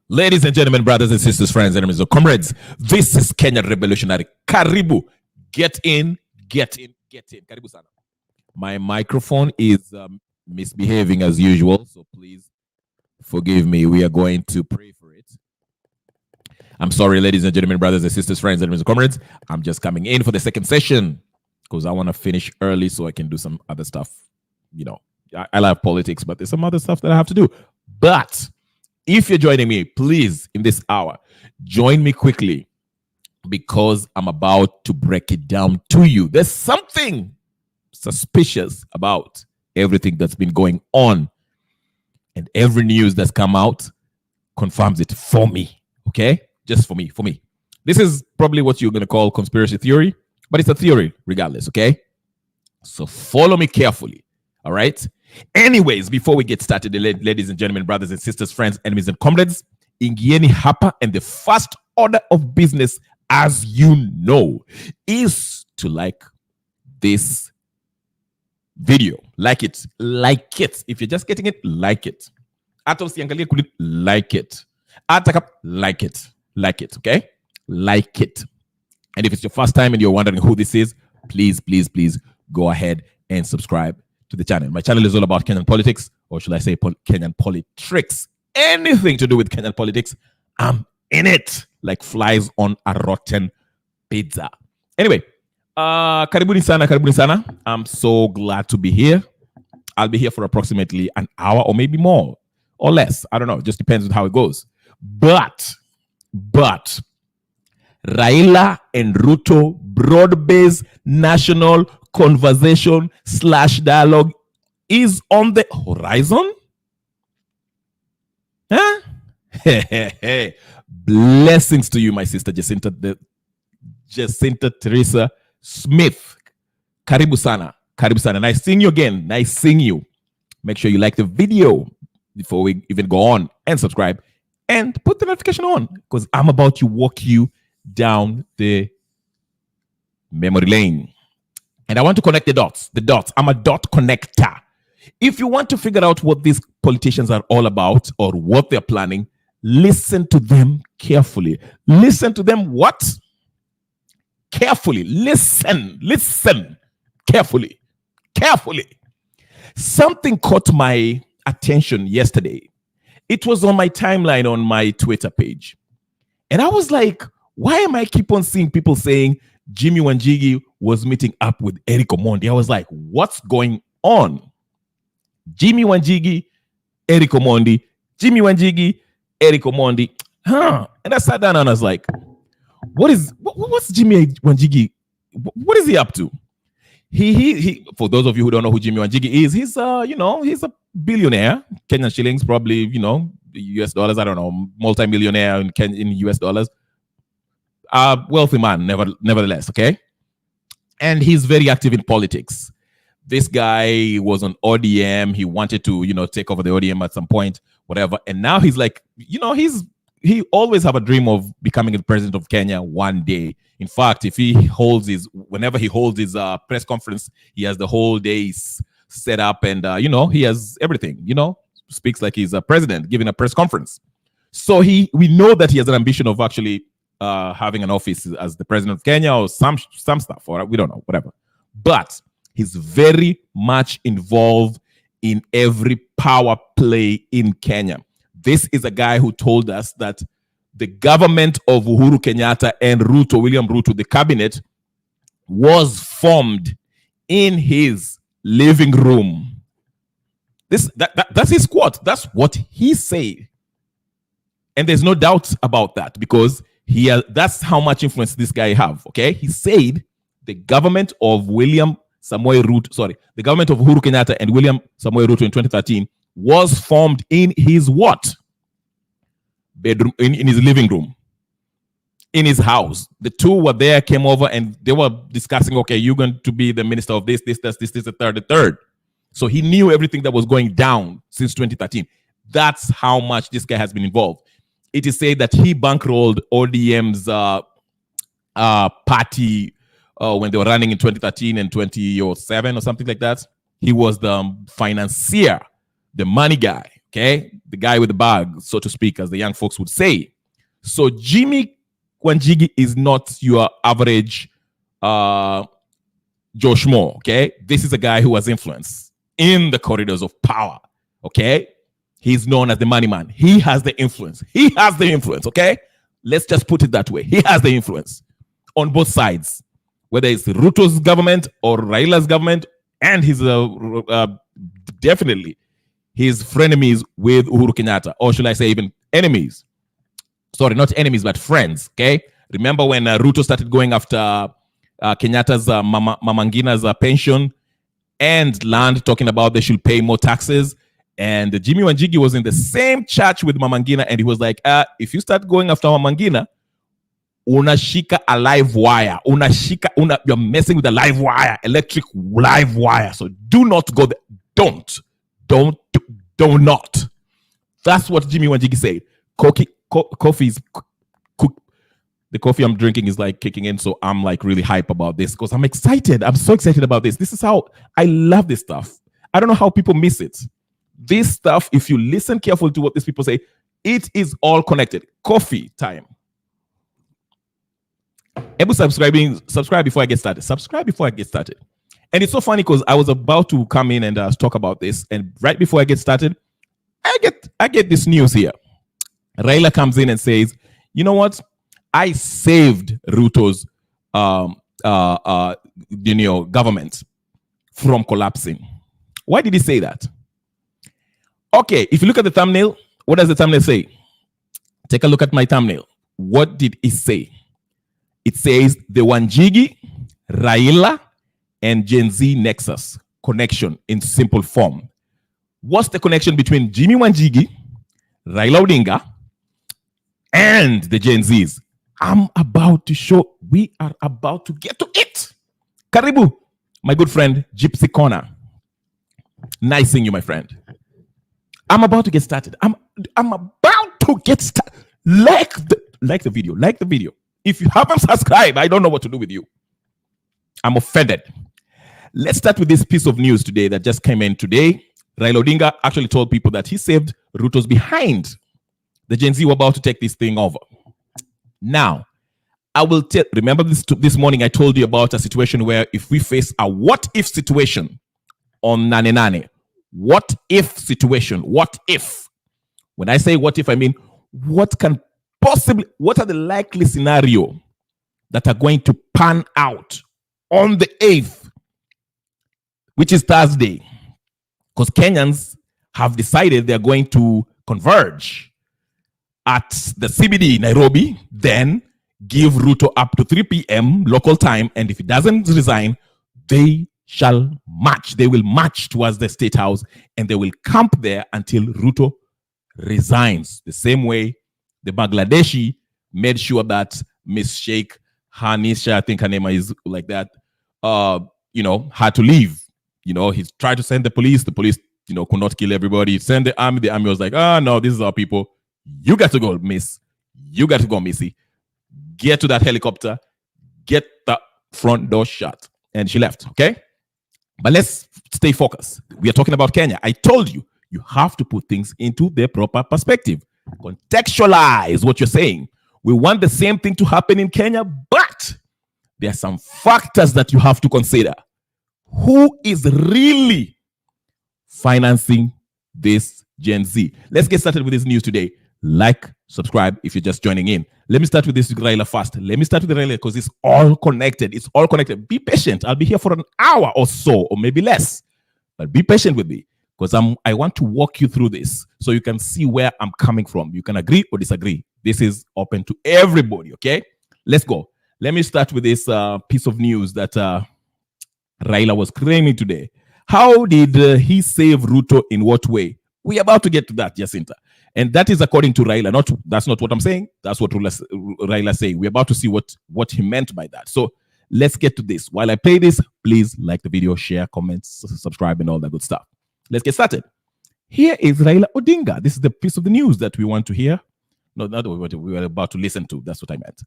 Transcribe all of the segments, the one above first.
Ladies and gentlemen, brothers and sisters, friends, enemies, or comrades, this is Kenya Revolutionary. Karibu. Get in. Karibu sana. My microphone is misbehaving as usual, so please forgive me. We are going to pray for it. I'm sorry, ladies and gentlemen, brothers and sisters, friends, enemies, and comrades. I'm just coming in for the second session because I want to finish early so I can do some other stuff. I love politics, but there's some other stuff that I have to do. But if you're joining me, please, in this hour, join me quickly because I'm about to break it down to you. There's something suspicious about everything that's been going on, and every news that's come out confirms it for me, okay? Just for me. This is probably what you're going to call conspiracy theory, but it's a theory regardless, okay? So follow me carefully, all right? Anyways, before we get started, ladies and gentlemen, brothers and sisters, friends, enemies and comrades, ingieni hapa, and the first order of business, as you know, is to like this video. Like it. If you're just getting it, like it. Like it. Like it, okay? Like it. And if it's your first time and you're wondering who this is, please go ahead and subscribe to the channel. My channel is all about Kenyan politics, or should I say Kenyan politics. Anything to do with Kenyan politics, I'm in it like flies on a rotten pizza. Anyway, karibuni sana. I'm so glad to be here. I'll be here for approximately an hour or maybe more or less. I don't know. It just depends on how it goes. But Raila and Ruto broad-based national conversation / dialogue is on the horizon. Huh? Blessings to you, my sister Jacinta Teresa Smith. Karibu sana. Nice seeing you again. Nice seeing you. Make sure you like the video before we even go on, and subscribe and put the notification on, because I'm about to walk you down the memory lane. And I want to connect the dots. I'm a dot connector. If you want to figure out what these politicians are all about or what they're planning, listen to them carefully. Listen to them what? Carefully. Listen carefully. Something caught my attention yesterday. It was on my timeline on my Twitter page. And I was like, why am I keep on seeing people saying Jimmy Wanjigi was meeting up with Eric Omondi? I was like, what's going on? Jimmy Wanjigi, Eric Omondi. Jimmy Wanjigi, Eric Omondi. And I sat down and I was like, what's Jimmy Wanjigi? What is he up to? He for those of you who don't know who Jimmy Wanjigi is, he's a billionaire, Kenyan shillings, probably, US dollars, I don't know, multi-millionaire in US dollars. Wealthy man, nevertheless, okay? And he's very active in politics. This guy was on ODM. He wanted to, take over the ODM at some point, whatever. And now he's like, he always have a dream of becoming the president of Kenya one day. In fact, whenever he holds his press conference, he has the whole day set up, and he has everything. Speaks like he's a president giving a press conference. So we know that he has an ambition of actually having an office as the president of Kenya or some stuff, or we don't know, whatever. But he's very much involved in every power play in Kenya. This is a guy who told us that the government of Uhuru Kenyatta and William Ruto, the cabinet, was formed in his living room. That's his quote. That's what he said. And there's no doubt about that, because that's how much influence this guy have, okay? He said the government of the government of Uhuru Kenyatta and William Samoei Ruto in 2013 was formed in his what? Bedroom, in his living room, in his house. The two were there, came over, and they were discussing, okay, you're going to be the minister of this, the third. So he knew everything that was going down since 2013. That's how much this guy has been involved. It is said that he bankrolled ODM's party when they were running in 2013 and 2007 or something like that. He was the financier, the money guy. Okay, the guy with the bag, so to speak, as the young folks would say. So Jimmy Wanjigi is not your average Joe Schmo. Okay, this is a guy who has influence in the corridors of power. Okay, he's known as the money man. He has the influence. He has the influence. Okay, let's just put it that way. He has the influence on both sides, whether it's Ruto's government or Raila's government, and his definitely his frenemies with Uhuru Kenyatta, or should I say even enemies? Sorry, not enemies, but friends. Okay, remember when Ruto started going after Kenyatta's Mama Ngina's pension and land, talking about they should pay more taxes. And Jimmy Wanjigi was in the same church with Mama Ngina, and he was like, if you start going after Mama Ngina, unashika a live wire. You're messing with a live wire, electric live wire. So do not go there. Do not. That's what Jimmy Wanjigi said. Coffee is the coffee I'm drinking is like kicking in, so I'm like really hype about this because I'm excited. I'm so excited about this. This is how I love this stuff. I don't know how people miss it. This stuff, if you listen carefully to what these people say, it is all connected. Coffee time. Subscribe before I get started. Subscribe before I get started. And it's so funny because I was about to come in and talk about this, and right before I get started, I get this news here. Raila comes in and says, "You know what? I saved Ruto's government from collapsing." Why did he say that? Okay, if you look at the thumbnail, what does the thumbnail say? Take a look at my thumbnail. What did it say? It says the Wanjigi, Raila, and Gen Z Nexus connection in simple form. What's the connection between Jimmy Wanjigi, Raila Odinga, and the Gen Zs? I'm about to show. We are about to get to it. Karibu, my good friend, Gypsy Corner. Nice seeing you, my friend. I'm about to get started. I'm about to get started. Like the video. If you haven't subscribed, I don't know what to do with you. I'm offended. Let's start with this piece of news today that just came in today. Raila Odinga actually told people that he saved Ruto's behind. The Gen Z were about to take this thing over. Now, I will remember this morning I told you about a situation where if we face a what-if situation on Nane Nane, what-if situation, what if? When I say what if, I mean what are the likely scenario that are going to pan out on the 8th, which is Thursday, because Kenyans have decided they're going to converge at the CBD Nairobi, then give Ruto up to 3 p.m. local time, and if he doesn't resign, they shall march. They will march towards the State House, and they will camp there until Ruto resigns. The same way the Bangladeshi made sure that Miss Sheikh Hanisha, I think her name is like that, had to leave. He tried to send the police. The police, could not kill everybody. Send the army. The army was like, no, this is our people. You got to go, miss. You got to go, missy. Get to that helicopter. Get the front door shut. And she left, okay? But let's stay focused. We are talking about Kenya. I told you, you have to put things into their proper perspective. Contextualize what you're saying. We want the same thing to happen in Kenya, but there are some factors that you have to consider. Who is really financing this Gen Z? Let's get started with this news today. Like, subscribe if you're just joining in. Let me start with this Raila first. Let me start with Raila because it's all connected. It's all connected. Be patient. I'll be here for an hour or so, or maybe less. But be patient with me because I want to walk you through this so you can see where I'm coming from. You can agree or disagree. This is open to everybody, okay? Let's go. Let me start with this piece of news that Raila was claiming today. How did he save Ruto in what way? We're about to get to that, Jacinta. And that is according to Raila. That's not what I'm saying. That's what Raila saying. We're about to see what he meant by that. So let's get to this. While I play this, please like the video, share, comment, subscribe, and all that good stuff. Let's get started. Here is Raila Odinga. This is the piece of the news that we want to hear. No, not what we were about to listen to. That's what I meant.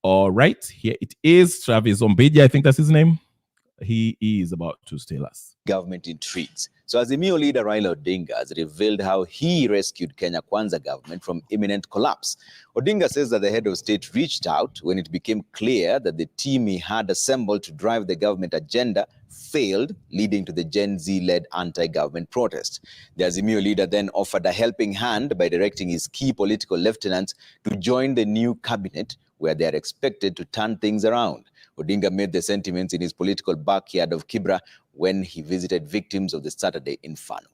All right. Here it is. Travis Ombija, I think that's his name. he is about to tell us. Government intrigues. So Azimio leader Raila Odinga has revealed how he rescued Kenya Kwanza government from imminent collapse. Odinga says that the head of state reached out when it became clear that the team he had assembled to drive the government agenda failed, leading to the Gen Z-led anti-government protest. The Azimio leader then offered a helping hand by directing his key political lieutenants to join the new cabinet, where they are expected to turn things around. Odinga made the sentiments in his political backyard of Kibra when he visited victims of the Saturday Inferno.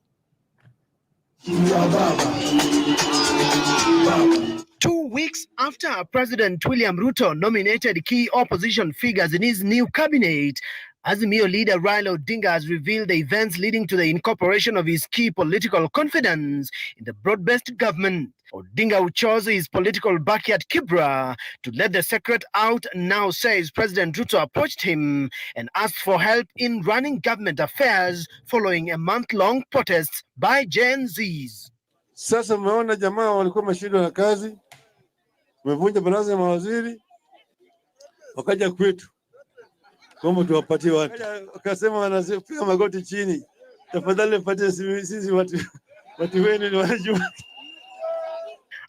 2 weeks after President William Ruto nominated key opposition figures in his new cabinet, Azimio leader Raila Odinga has revealed the events leading to the incorporation of his key political confidants in the broad-based government. Odinga, who chose his political backyard Kibra to let the secret out, now says President Ruto approached him and asked for help in running government affairs following a month-long protest by Gen Zs. Sasa mmeona jamaa walikuwa mashindwa na kazi, wamevunja baraza ya mawaziri, wakaja kwetu kwamba tuwapatie watu, wakasema wanapiga magoti chini, tafadhali mpatie sisi watu wenu ni wanajua.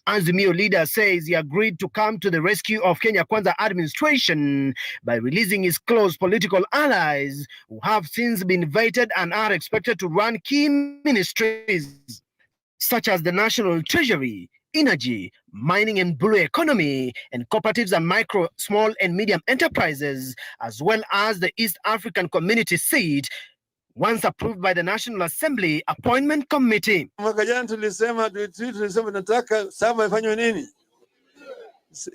Azimio leader says he agreed to come to the rescue of Kenya Kwanza administration by releasing his close political allies who have since been invited and are expected to run key ministries such as the National Treasury, Energy, Mining and Blue Economy, and Cooperatives and Micro, Small and Medium Enterprises, as well as the East African Community seat, once approved by the National Assembly Appointment Committee. Mwaka jana tulisema nataka saba ifanywe nini?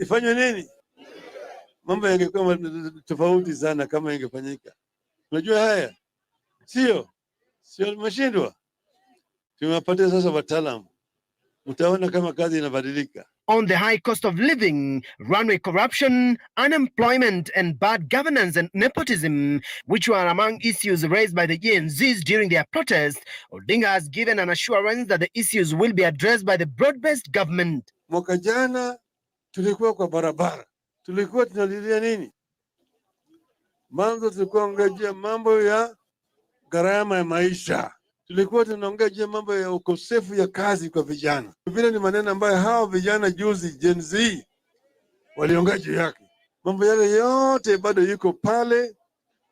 Ifanywe nini? Mambo yangekuwa tofauti sana kama ingefanyika. Unajua haya? Sio mashindwa. Tumewapatia sasa wataalamu. Mtaona kama kazi inabadilika. On the high cost of living, runaway corruption, unemployment, and bad governance and nepotism, which were among issues raised by the Gen Zs during their protest, Odinga has given an assurance that the issues will be addressed by the broad-based government. Mwaka jana tulikuwa kwa barabara. Tulikuwa tunalilia nini? Mwanzo tulikuwa tunaongea mambo ya gharama ya maisha. Tulikuwa tunaongea mambo ya ukosefu ya kazi kwa vijana. Vile ni maneno ambayo hao vijana juzi Gen Z waliongea juu yake. Mambo yale yote bado yuko pale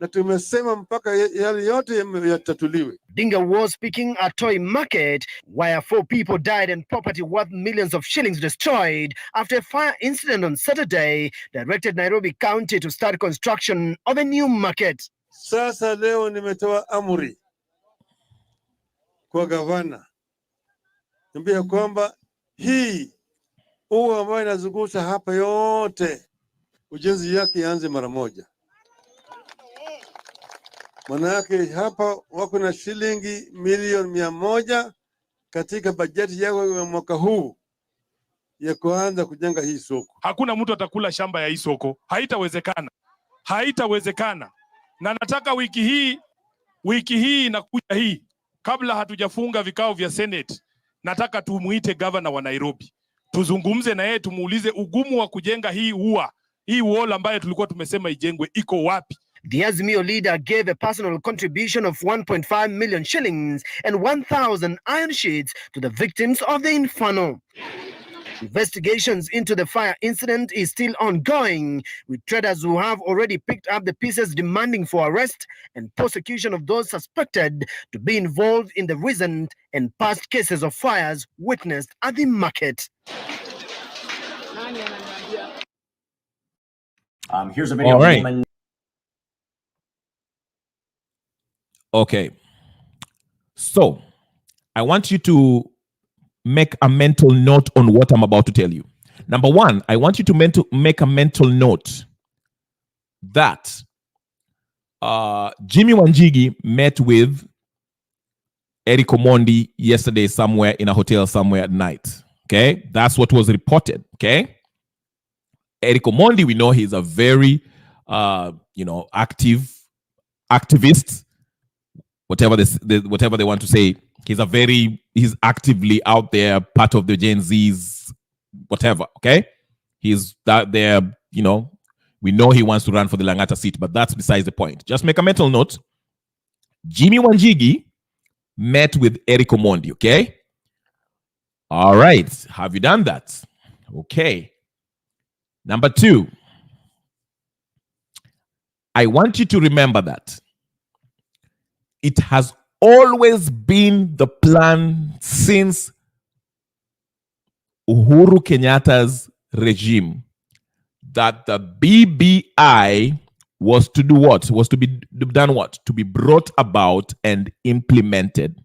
na tumesema mpaka yale yote yatatuliwe. Odinga was speaking at Toy Market, where 4 people died and property worth millions of shillings destroyed after a fire incident on Saturday directed Nairobi County to start construction of a new market. Sasa leo nimetoa amri kwa gavana, niambia kwamba hii ambayo inazungusha hapa yote ujenzi yake ianze mara moja. Maana yake hapa wako na shilingi milioni 100 katika bajeti yao ya mwaka huu ya kuanza kujenga hii soko. Hakuna mtu atakula shamba ya hii soko, haitawezekana. Na nataka wiki hii inakuja hii, kabla hatujafunga vikao vya Senate, nataka tumuite governor wa Nairobi, tuzungumze na yeye, tumuulize ugumu wa kujenga hii wall ambayo tulikuwa tumesema ijengwe iko wapi. The Azimio leader gave a personal contribution of 1.5 million shillings and 1,000 iron sheets to the victims of the inferno. Investigations into the fire incident is still ongoing, with traders who have already picked up the pieces demanding for arrest and prosecution of those suspected to be involved in the recent and past cases of fires witnessed at the market. Here's a video. All right. Okay. So, I want you to make a mental note on what I'm about to tell you. Number one, I want you to make a mental note that Jimmy Wanjigi met with Eric Omondi yesterday somewhere in a hotel somewhere at night. Okay, that's what was reported. Okay, Eric Omondi, we know he's a very activist, whatever they want to say. He's actively out there, part of the Gen Z's, whatever. Okay, he's out there, We know he wants to run for the Langata seat, but that's besides the point. Just make a mental note. Jimmy Wanjigi met with Eric Omondi, okay? All right. Have you done that? Okay. Number 2. I want you to remember that it has always been the plan since Uhuru Kenyatta's regime that the BBI was to do what? Was to be done what? To be brought about and implemented.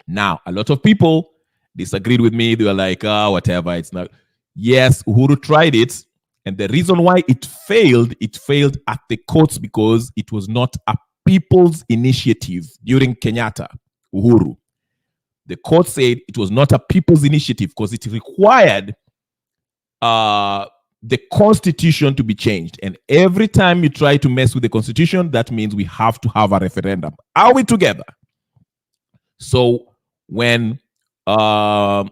Now, a lot of people disagreed with me. They were like, whatever, it's not. Yes, Uhuru tried it. And the reason why it failed at the courts because it was not a people's initiative during Kenyatta, Uhuru. The court said it was not a people's initiative because it required the constitution to be changed. And every time you try to mess with the constitution, that means we have to have a referendum. Are we together? So when Uhuru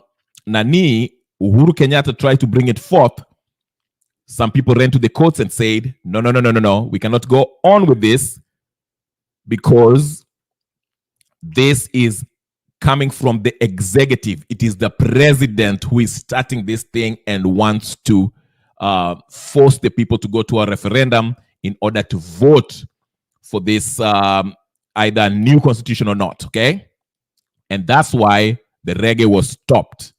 Kenyatta tried to bring it forth, some people ran to the courts and said, no, we cannot go on with this because this is coming from the executive. It is the president who is starting this thing and wants to force the people to go to a referendum in order to vote for this either new constitution or not, okay? And that's why the reggae was stopped.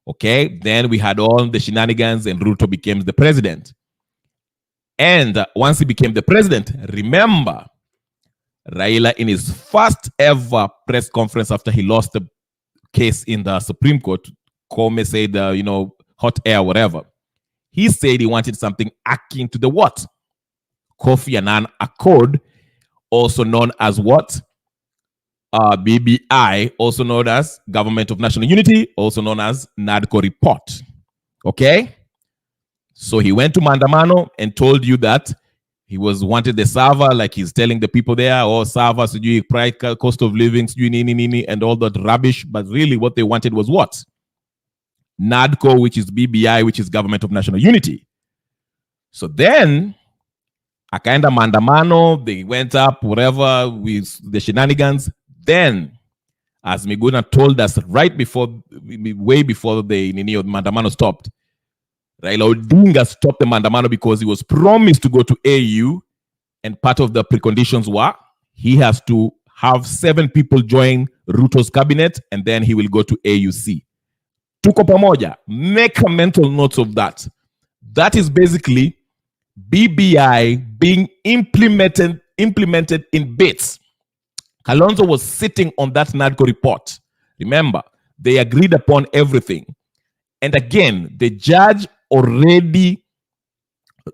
Okay, then we had all the shenanigans and Ruto became the president. And once he became the president, remember, Raila in his first ever press conference after he lost the case in the Supreme Court, Kome said, hot air, whatever. He said he wanted something akin to the what? Kofi Annan Accord, also known as what? BBI, also known as Government of National Unity, also known as NADCO report. Okay? So he went to Mandamano and told you that he wanted the server, like he's telling the people there, server, price, cost of living, and all that rubbish. But really what they wanted was what? NADCO, which is BBI, which is Government of National Unity. So then, Akaenda Mandamano, they went up, whatever, with the shenanigans. Then, as Miguna told us way before the Mandamano stopped, Raila Odinga stopped the Mandamano because he was promised to go to AU, and part of the preconditions were he has to have 7 people join Ruto's cabinet, and then he will go to AUC. Tuko pamoja. Make a mental note of that. That is basically BBI being implemented in bits. Kalonzo was sitting on that NADCO report. Remember, they agreed upon everything. And again, the judge already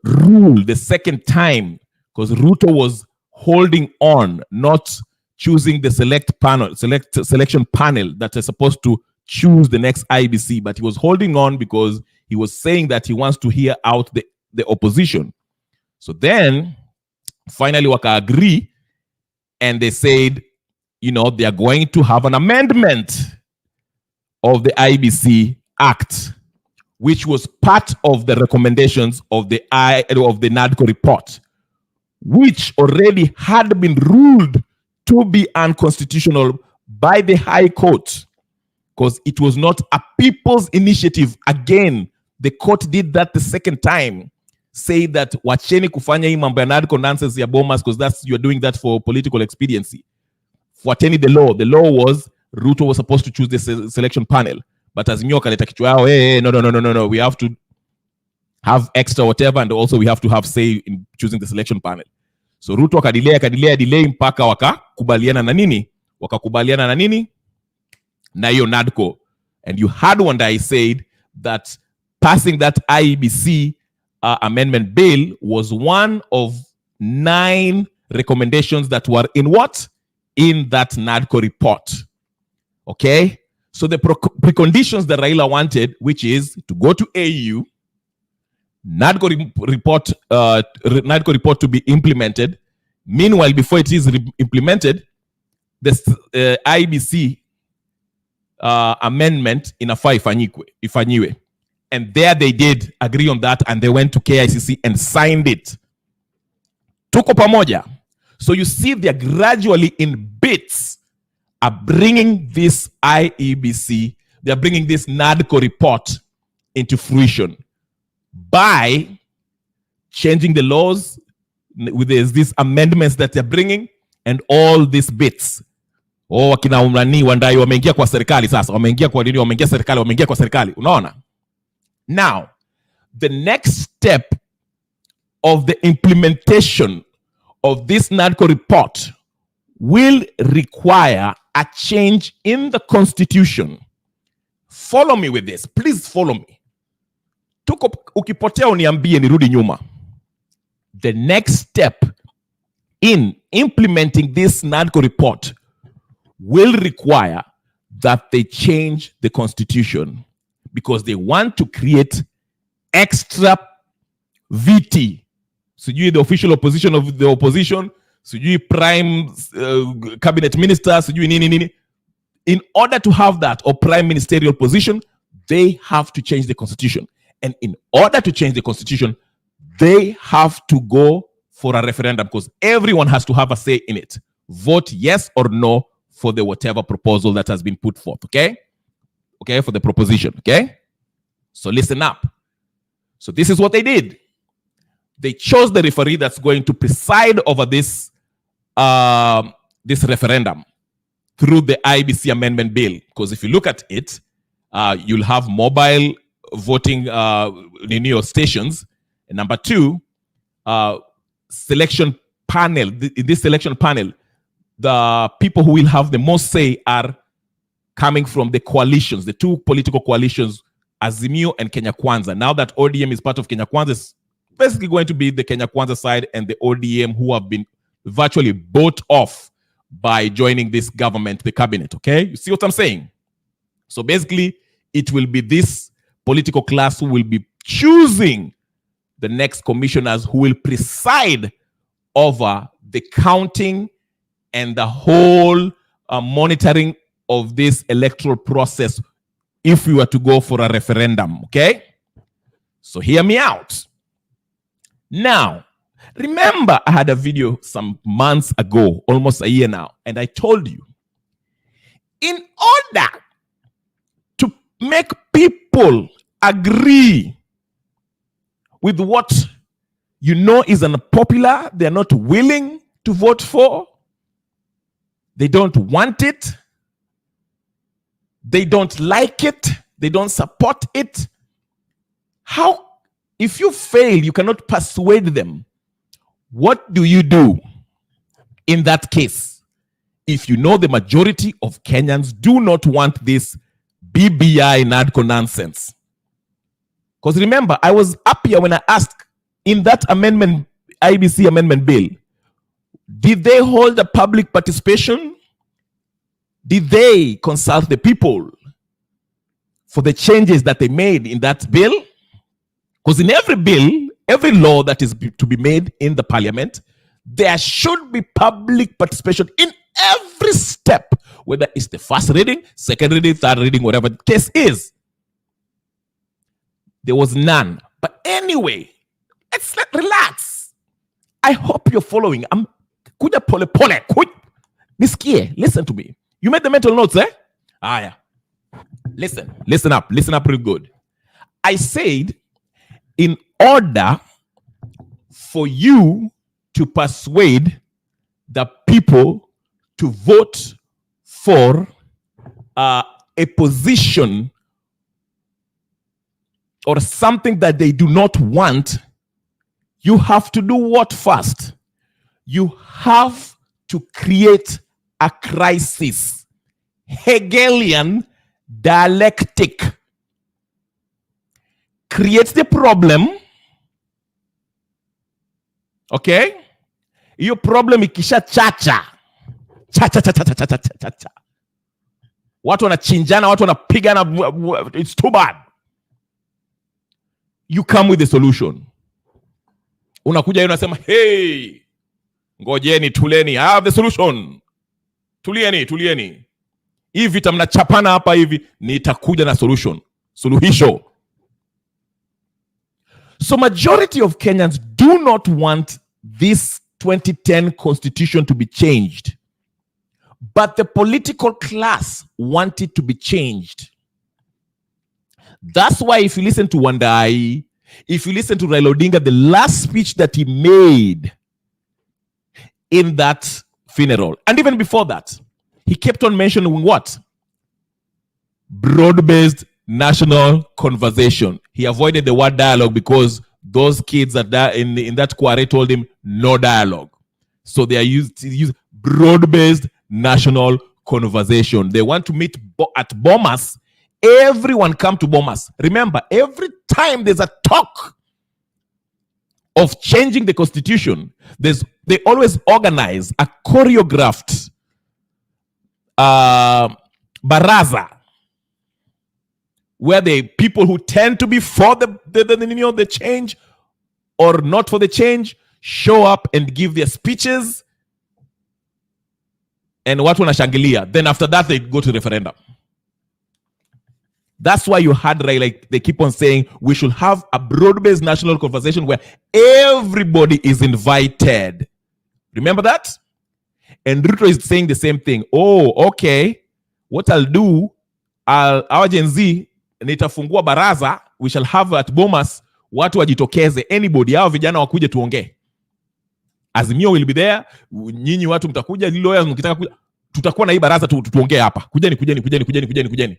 ruled the second time because Ruto was holding on, not choosing the selection panel that is supposed to choose the next IBC, but he was holding on because he was saying that he wants to hear out the opposition. So then, finally, Waka agree, and they said, they are going to have an amendment of the IBC Act, which was part of the recommendations of the NADCO report, which already had been ruled to be unconstitutional by the High Court, because it was not a people's initiative. Again, the court did that the second time, say that wacheni kufanya hii mambo ya NADCO nonsense ya bomas because you're doing that for political expediency. Fuateni the law. The law was Ruto was supposed to choose the selection panel, but as Nyoka kaleta kichwa yao, no, we have to have extra whatever, and also we have to have say in choosing the selection panel. So Ruto akadelay mpaka wakakubaliana na nini? Na hiyo NADCO. And you had one that I said that passing that IEBC amendment bill was one of 9 recommendations that were in what? In that NADCO report. Okay? So the preconditions that Raila wanted, which is to go to AU, NADCO report to be implemented. Meanwhile, before it is implemented, this IBC amendment inafaa ifanyiwe. And there they did agree on that, and they went to KICC and signed it. Tuko pamoja. So you see, they're gradually in bits are bringing this IEBC, they're bringing this NADCO report into fruition by changing the laws with these amendments that they're bringing and all these bits. Oh, wakina umrani wandai wameingia kwa serikali sasa, wameingia kwa nini, wameingia kwa serikali, unaona? Now, the next step of the implementation of this NADCO report will require a change in the constitution. Follow me with this. Please follow me. Ukipotea uniambie nirudi nyuma. The next step in implementing this NADCO report will require that they change the constitution because they want to create extra VT. Sijui the official opposition of the opposition, sijui prime cabinet minister, sijui nini. In order to have that, or prime ministerial position, they have to change the constitution. And in order to change the constitution, they have to go for a referendum because everyone has to have a say in it. Vote yes or no for the whatever proposal that has been put forth, okay? Okay, for the proposition, okay? So listen up. So this is what they did. They chose the referee that's going to preside over this, this referendum through the IBC amendment bill. Because if you look at it, you'll have mobile voting in your stations. And number two, selection panel. In this selection panel, the people who will have the most say are coming from the coalitions, the two political coalitions, Azimio and Kenya Kwanza. Now that ODM is part of Kenya Kwanza, it's basically going to be the Kenya Kwanza side and the ODM who have been virtually bought off by joining this government, the cabinet, okay? You see what I'm saying? So basically, it will be this political class who will be choosing the next commissioners who will preside over the counting and the whole monitoring of this electoral process if we were to go for a referendum, okay? So hear me out. Now, remember I had a video some months ago, almost a year now, and I told you, in order to make people agree with what you know is unpopular, they're not willing to vote for, they don't want it, they don't like it, they don't support it. How, if you fail, you cannot persuade them, what do you do in that case? If you know the majority of Kenyans do not want this BBI NADCO nonsense. Because remember, I was up here when I asked in that amendment, IBC amendment bill, did they hold a public participation? Did they consult the people for the changes that they made in that bill? Because in every bill, every law that is to be made in the parliament, there should be public participation in every step, whether it's the first reading, second reading, third reading, whatever the case is. There was none. But anyway, let's relax. I hope you're following. I'm kuja pole pole. Nisikie, listen to me. You made the mental notes, eh? Ah, yeah. Listen up real good. I said, in order for you to persuade the people to vote for a position or something that they do not want, you have to do what first? You have to create a crisis. Hegelian dialectic. Creates the problem. Okay? Your problem ikisha chacha. Cha. Watu wanachinjana, watu wanapigana, it's too bad. You come with a solution. Unakuja unasema, hey, ngojeni, tuleni, I have the solution. Tulieni. Hivi vita mnachapana hapa hivi, nitakuja na solution. Suluhisho. So majority of Kenyans do not want this 2010 constitution to be changed. But the political class want it to be changed. That's why if you listen to Wandai, if you listen to Raila Odinga, the last speech that he made in that funeral, and even before that, he kept on mentioning what? Broad-based national conversation. He avoided the word dialogue because those kids that in that quarry told him no dialogue. So they are used to use broad-based national conversation. They want to meet at Bomas. Everyone come to Bomas. Remember, every time there's a talk of changing the constitution, they always organize a choreographed baraza where the people who tend to be for the change or not for the change show up and give their speeches, and watu wanashangilia. Then after that, they go to referendum. That's why you had like they keep on saying we should have a broad-based national conversation where everybody is invited. Remember that? And Ruto is saying the same thing. Oh, okay. What I'll do, our Gen Z, nitafungua baraza, we shall have at Bomas, watu wajitokeze, anybody, hao vijana wakuje tuongee. Azimio will be there, nyinyi watu mtakuja, lawyers mkitaka kuja, tutakuwa na hii baraza tuongee hapa. Kujeni.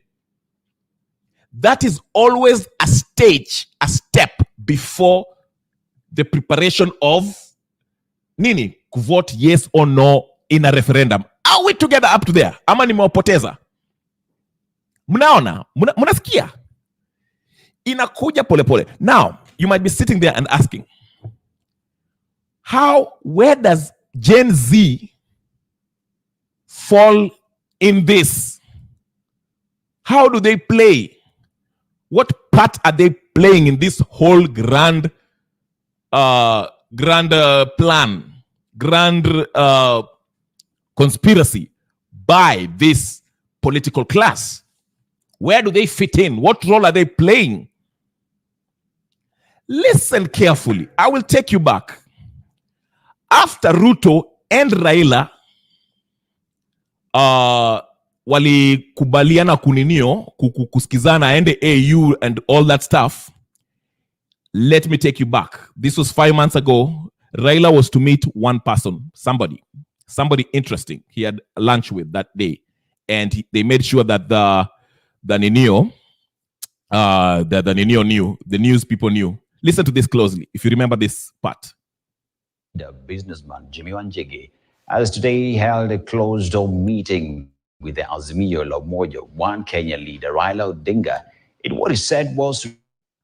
That is always a stage, a step before the preparation of nini? Kuvote yes or no in a referendum. Are we together up to there? Ama nimewapoteza? Mnaona? Mnasikia? Inakuja pole pole. Now, you might be sitting there and asking, where does Gen Z fall in this? How do they play? What part are they playing in this whole grand plan, grand conspiracy by this political class? Where do they fit in? What role are they playing? Listen carefully. I will take you back. After Ruto and Raila walikubaliana kusikizana aende AU and all that stuff, let me take you back. This was 5 months ago. Raila was to meet one person, somebody interesting he had lunch with that day, and they made sure that the Ninio knew, the news people knew. Listen to this closely if you remember this part. The businessman Jimmy Wanjigi has today held a closed-door meeting with the Azimio la Umoja One Kenya leader Raila Odinga in what he said was to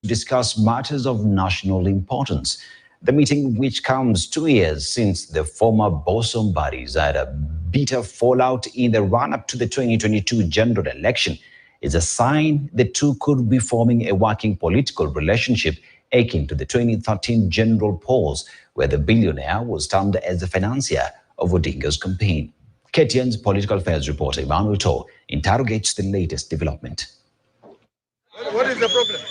discuss matters of national importance. The meeting, which comes 2 years since the former bosom buddies had a bitter fallout in the run-up to the 2022 general election, is a sign the two could be forming a working political relationship akin to the 2013 general polls, where the billionaire was termed as the financier of Odinga's campaign. KTN's political affairs reporter Emmanuel To interrogates the latest development. What is the problem?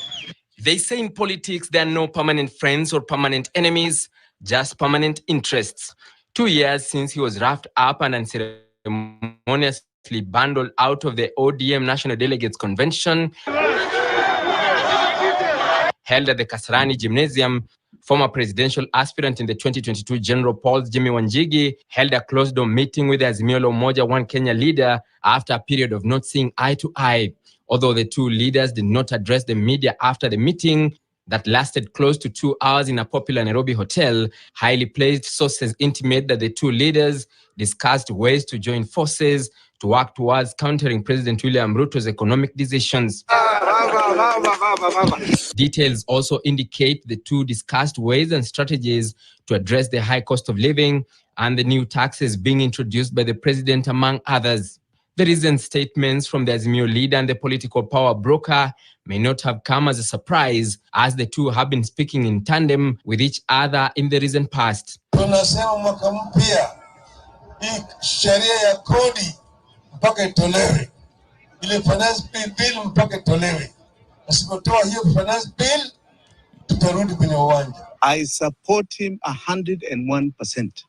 They say in politics there are no permanent friends or permanent enemies, just permanent interests. 2 years since he was wrapped up and unceremoniously bundled out of the ODM National Delegates Convention held at the Kasarani Gymnasium, former presidential aspirant in the 2022 general polls, Jimmy Wanjigi, held a closed-door meeting with the Azimio la Umoja One Kenya leader after a period of not seeing eye to eye. Although the two leaders did not address the media after the meeting that lasted close to 2 hours in a popular Nairobi hotel, highly placed sources intimate that the two leaders discussed ways to join forces to work towards countering President William Ruto's economic decisions. Details also indicate the two discussed ways and strategies to address the high cost of living and the new taxes being introduced by the president, among others. The recent statements from the Azimio leader and the political power broker may not have come as a surprise, as the two have been speaking in tandem with each other in the recent past. Tunasema mwaka mpya, hii sheria ya kodi mpaka itolewe. Ile finance bill mpaka itolewe. Asipotoa hiyo finance bill, tutarudi kwenye uwanja. I support him 101%.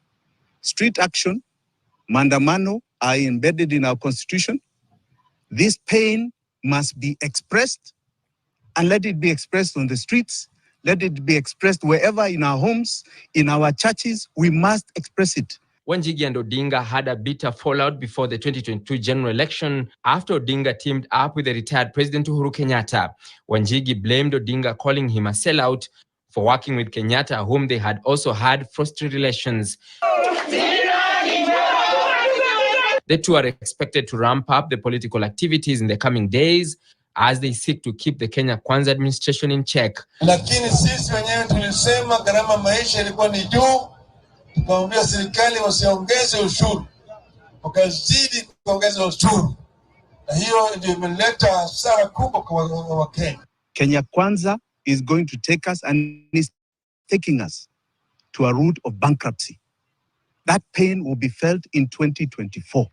Street action, maandamano are embedded in our constitution. This pain must be expressed, and let it be expressed on the streets. Let it be expressed wherever, in our homes, in our churches. We must express it. Wanjigi and Odinga had a bitter fallout before the 2022 general election after Odinga teamed up with the retired President Uhuru Kenyatta. Wanjigi blamed Odinga, calling him a sellout for working with Kenyatta, whom they had also had frosty relations. The two are expected to ramp up the political activities in the coming days as they seek to keep the Kenya Kwanza administration in check. Lakini sisi wenyewe tulisema gharama maisha ilikuwa ni juu, tukaambia serikali wasiongeze ushuru, wakazidi kuongeza ushuru, na hiyo ndio imeleta hasara kubwa kwa Wakenya. Kenya Kwanza is going to take us and is taking us to a route of bankruptcy. That pain will be felt in 2024.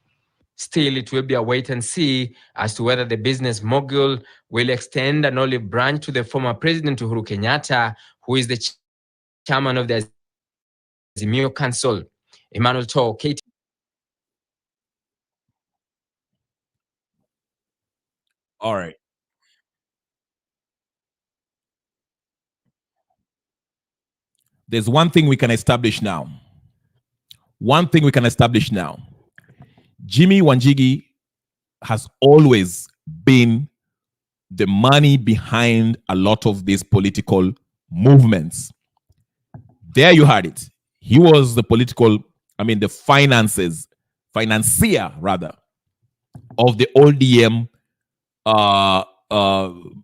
Still, it will be a wait and see as to whether the business mogul will extend an olive branch to the former President Uhuru Kenyatta, who is the chairman of the Azimio Council. Emmanuel Cho, KT. All right. There's one thing we can establish now. One thing we can establish now. Jimmy Wanjigi has always been the money behind a lot of these political movements. There you had it. He was the the financier rather, of the ODM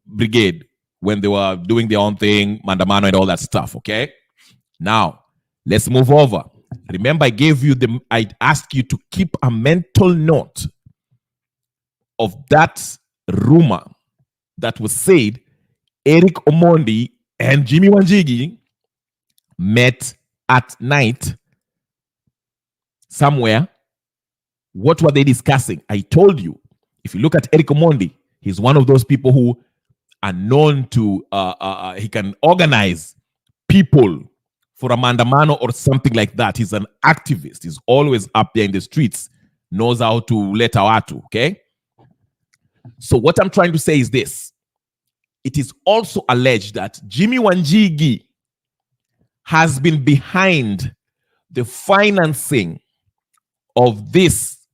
brigade when they were doing their own thing, Mandamano and all that stuff, okay? Now, let's move over. Remember, I asked you to keep a mental note of that rumor that was said Eric Omondi and Jimmy Wanjigi met at night somewhere. What were they discussing? I told you, if you look at Eric Omondi, he's one of those people who are known to, he can organize people for a mandamano or something like that. He's an activist. He's always up there in the streets, knows how to let out, okay? So what I'm trying to say is this. It is also alleged that Jimmy Wanjigi has been behind the financing of this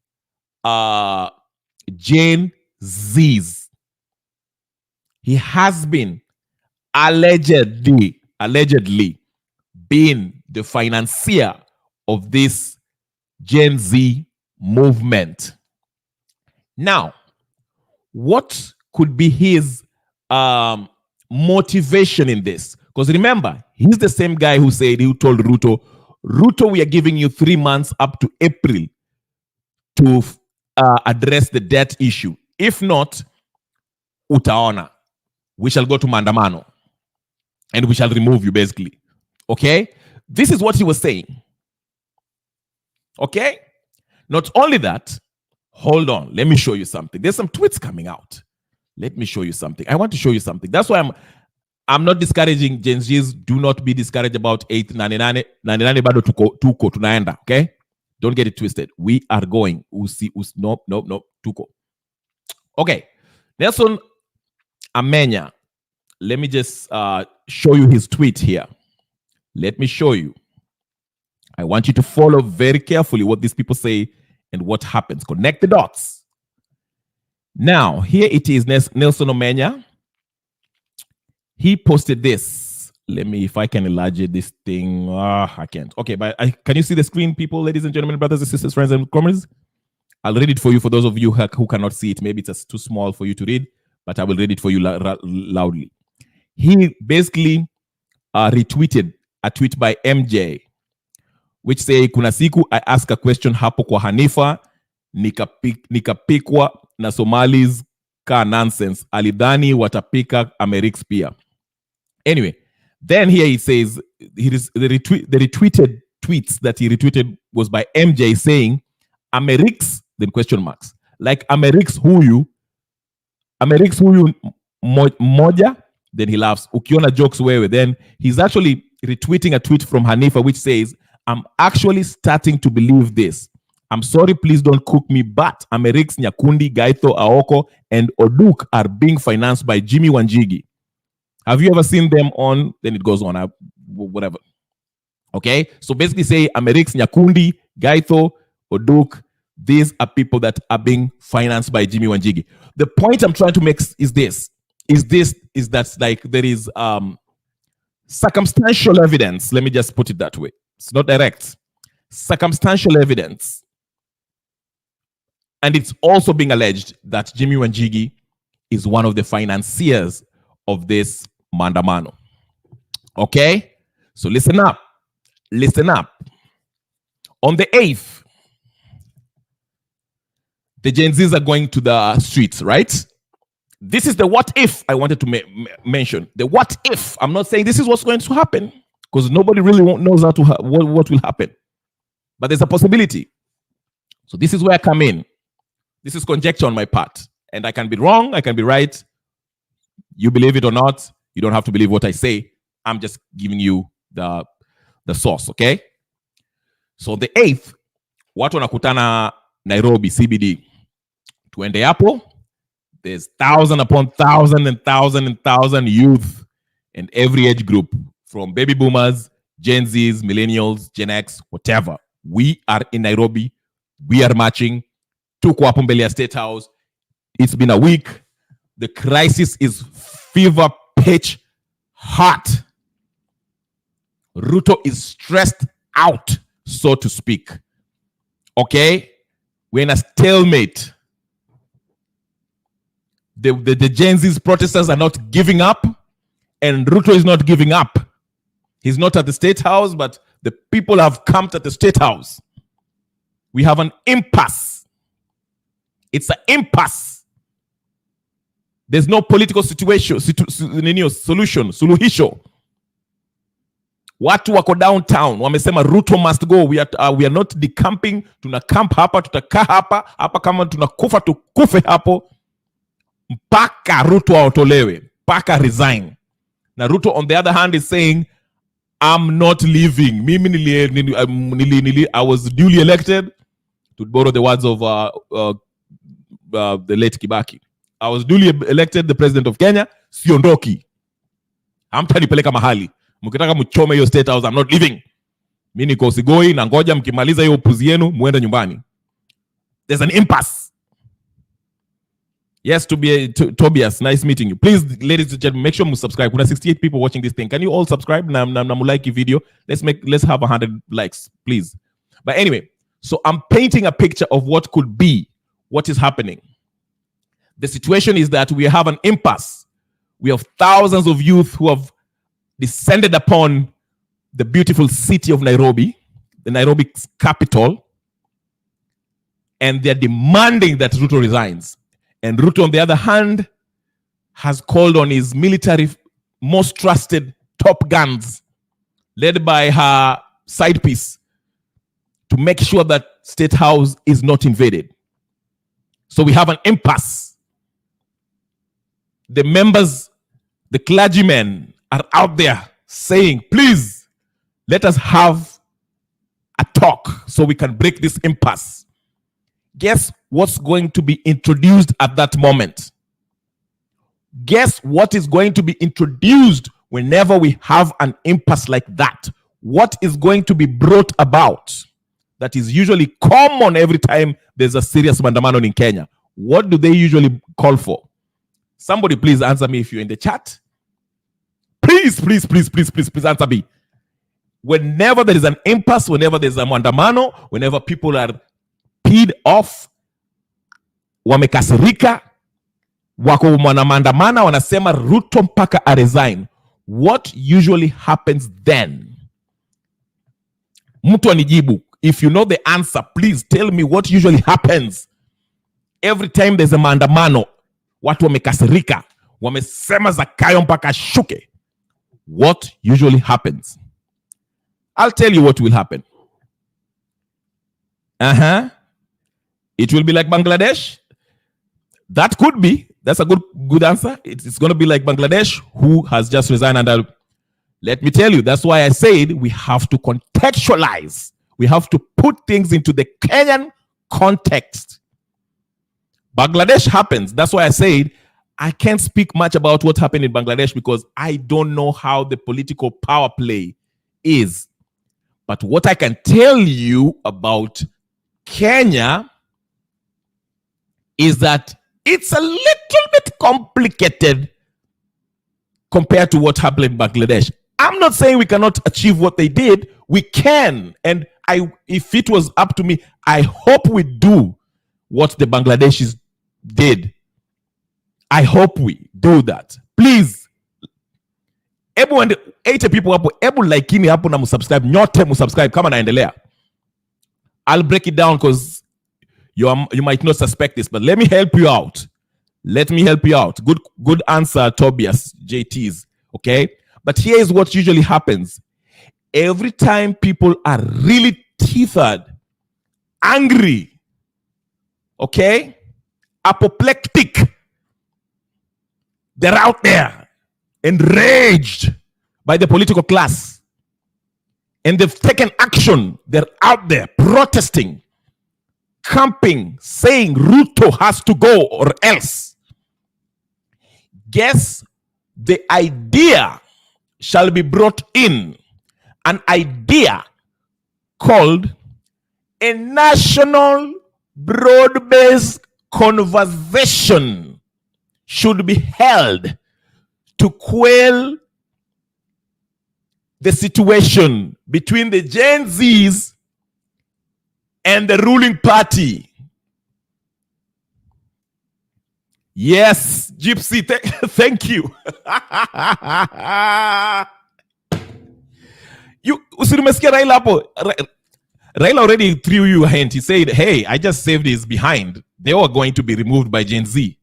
Gen Zs. He has been allegedly been the financier of this Gen Z movement. Now, what could be his motivation in this? Because remember, he's the same guy who told Ruto, we are giving you 3 months up to April to address the debt issue. If not, utaona, we shall go to Mandamano and we shall remove you, basically. Okay? This is what he was saying. Okay? Not only that, hold on, let me show you something. There's some tweets coming out. Let me show you something. I want to show you something. That's why I'm not discouraging Gen Zs. Do not be discouraged about 899 bado tuko tunaenda, okay? Don't get it twisted. We are going. No, tuko. Okay. Nelson Amenya. Let me just show you his tweet here. Let me show you. I want you to follow very carefully what these people say and what happens. Connect the dots. Now, here it is, Nelson Omenya. He posted this. Let me, if I can enlarge this thing. I can't. Okay, but can you see the screen, people, ladies and gentlemen, brothers and sisters, friends and comrades? I'll read it for you for those of you who cannot see it. Maybe it's too small for you to read, but I will read it for you loudly. He basically retweeted a tweet by MJ, which say, kuna siku I ask a question hapo kwa Hanifa, nikapikwa na Somalis ka nonsense. Alidhani watapika Amerix pia. Anyway, then here he says, the retweeted tweets that he retweeted was by MJ saying, Amerix, then question marks. Like Amerix huyu moja, then he laughs. Ukiona jokes wewe. Then he's actually retweeting a tweet from Hanifa which says, I'm actually starting to believe this. I'm sorry, please don't cook me, but Amerix, Nyakundi, Gaitho, Aoko, and Oduk are being financed by Jimmy Wanjigi. Have you ever seen them on? Then it goes on, whatever. Okay, so basically say Amerix, Nyakundi, Gaitho, Oduk, these are people that are being financed by Jimmy Wanjigi. The point I'm trying to make is that like there is circumstantial evidence. Let me just put it that way. It's not direct. Circumstantial evidence. And it's also being alleged that Jimmy Wanjigi is one of the financiers of this Mandamano. Okay? So listen up. Listen up. On the 8th, the Gen Zs are going to the streets, right? This is the what if I wanted to mention. The what if. I'm not saying this is what's going to happen because nobody really knows what will happen. But there's a possibility. So this is where I come in. This is conjecture on my part. And I can be wrong, I can be right. You believe it or not, you don't have to believe what I say. I'm just giving you the source, okay? So the 8th, watu wanakutana Nairobi, CBD. Tuende hapo, there's 1,000 upon 1,000 and 1,000 and 1,000 youth in every age group, from baby boomers, Gen Zs, millennials, Gen X, whatever. We are in Nairobi. We are marching. Tuko hapo mbele ya State House. It's been a week. The crisis is fever pitch hot. Ruto is stressed out, so to speak. Okay? We're in a stalemate. The Gen Z's protesters are not giving up, and Ruto is not giving up. He's not at the State House, but the people have camped at the State House. We have an impasse. It's an impasse. There's no political situation, solution, suluhisho. Watu wako downtown, wamesema Ruto must go. We are not decamping. Tuna camp hapa, tutakaa hapa kama tunakufa tukufe hapo. Mpaka Ruto aotolewe, mpaka resign. Na Ruto on the other hand is saying, I'm not leaving. I was duly elected, to borrow the words of the late Kibaki. I was duly elected the president of Kenya. Siondoki. Hamtanipeleka mahali. Mkitaka mchome hiyo State House, I'm not leaving. Mimi niko sigoi na ngoja mkimaliza hiyo upuzi yenu muende nyumbani. There's an impasse. Yes, Tobias, nice meeting you. Please, ladies and gentlemen, make sure you subscribe. Kuna 68 people watching this thing. Can you all subscribe? Na mulike video. Let's have 100 likes, please. But anyway, so I'm painting a picture of what could be, what is happening. The situation is that we have an impasse. We have thousands of youth who have descended upon the beautiful city of Nairobi, the Nairobi capital, and they're demanding that Ruto resigns. And Ruto, on the other hand, has called on his military most trusted top guns, led by her side piece, to make sure that State House is not invaded. So we have an impasse. The members, the clergymen are out there saying, please, let us have a talk so we can break this impasse. Guess what's going to be introduced at that moment? Guess what is going to be introduced whenever we have an impasse like that? What is going to be brought about? That is usually common every time there's a serious mandamano in Kenya. What do they usually call for? Somebody please answer me if you're in the chat. Please answer me. Whenever there is an impasse, whenever there's a mandamano, whenever people are peed off, wamekasirika, wako maandamana, wanasema Ruto mpaka a resign. What usually happens then? Mtu anijibu. If you know the answer, please tell me what usually happens. Every time there's a maandamano, watu wamekasirika, wamesema Zakayo mpaka shuke. What usually happens? I'll tell you what will happen. It will be like Bangladesh. That could be. That's a good answer. It's going to be like Bangladesh, who has just resigned. And let me tell you, that's why I said we have to contextualize. We have to put things into the Kenyan context. Bangladesh happens. That's why I said I can't speak much about what happened in Bangladesh because I don't know how the political power play is. But what I can tell you about Kenya is that it's a little bit complicated compared to what happened in Bangladesh. I'm not saying we cannot achieve what they did. We can. And if it was up to me, I hope we do what the Bangladeshis did. I hope we do that. Please. Everyone, 80 people hapo, ebu like ni hapo na musubscribe. Nyote musubscribe kama naendelea. I'll break it down because you might not suspect this, but let me help you out. Let me help you out. Good answer, Tobias, JTs. Okay? But here is what usually happens. Every time people are really tethered, angry, okay, apoplectic, they're out there, enraged by the political class, and they've taken action. They're out there protesting, camping, saying Ruto has to go or else. Guess the idea shall be brought in, an idea called a national broad-based conversation should be held to quell the situation between the Gen Zs and the ruling party. Yes, Gypsy, thank you. Usimesikia Raila hapo. Raila already threw you a hint. He said, hey, I just saved his behind. They were going to be removed by Gen Z.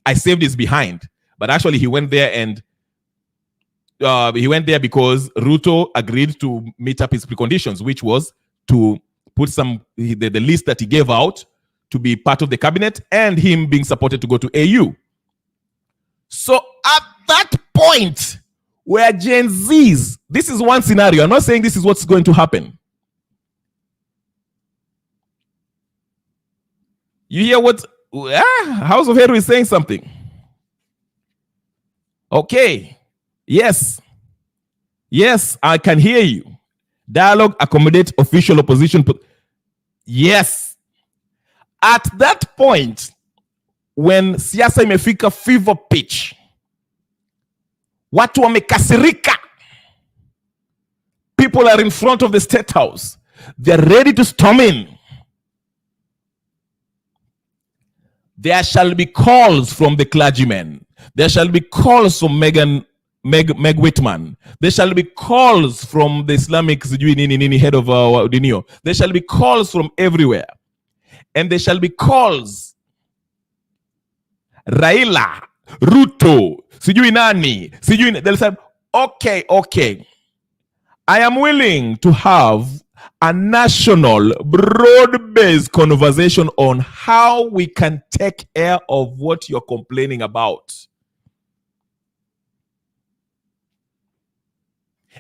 I saved his behind. But actually, he went there and because Ruto agreed to meet up his preconditions, which was to put the list that he gave out to be part of the cabinet and him being supported to go to AU. So at that point, where Gen Zs, this is one scenario. I'm not saying this is what's going to happen. You hear what House of Heru is saying something? Okay. Yes. Yes, I can hear you. Dialogue accommodate official opposition. Yes. At that point, when siasa imefika fever pitch, watu wamekasirika. People are in front of the State House. They're ready to storm in. There shall be calls from the clergymen. There shall be calls from Meg Whitman. There shall be calls from the Islamic head of Dinio. There shall be calls from everywhere. And there shall be calls. Raila, Ruto, sijui nani, they'll say, okay. I am willing to have a national, broad-based conversation on how we can take care of what you're complaining about.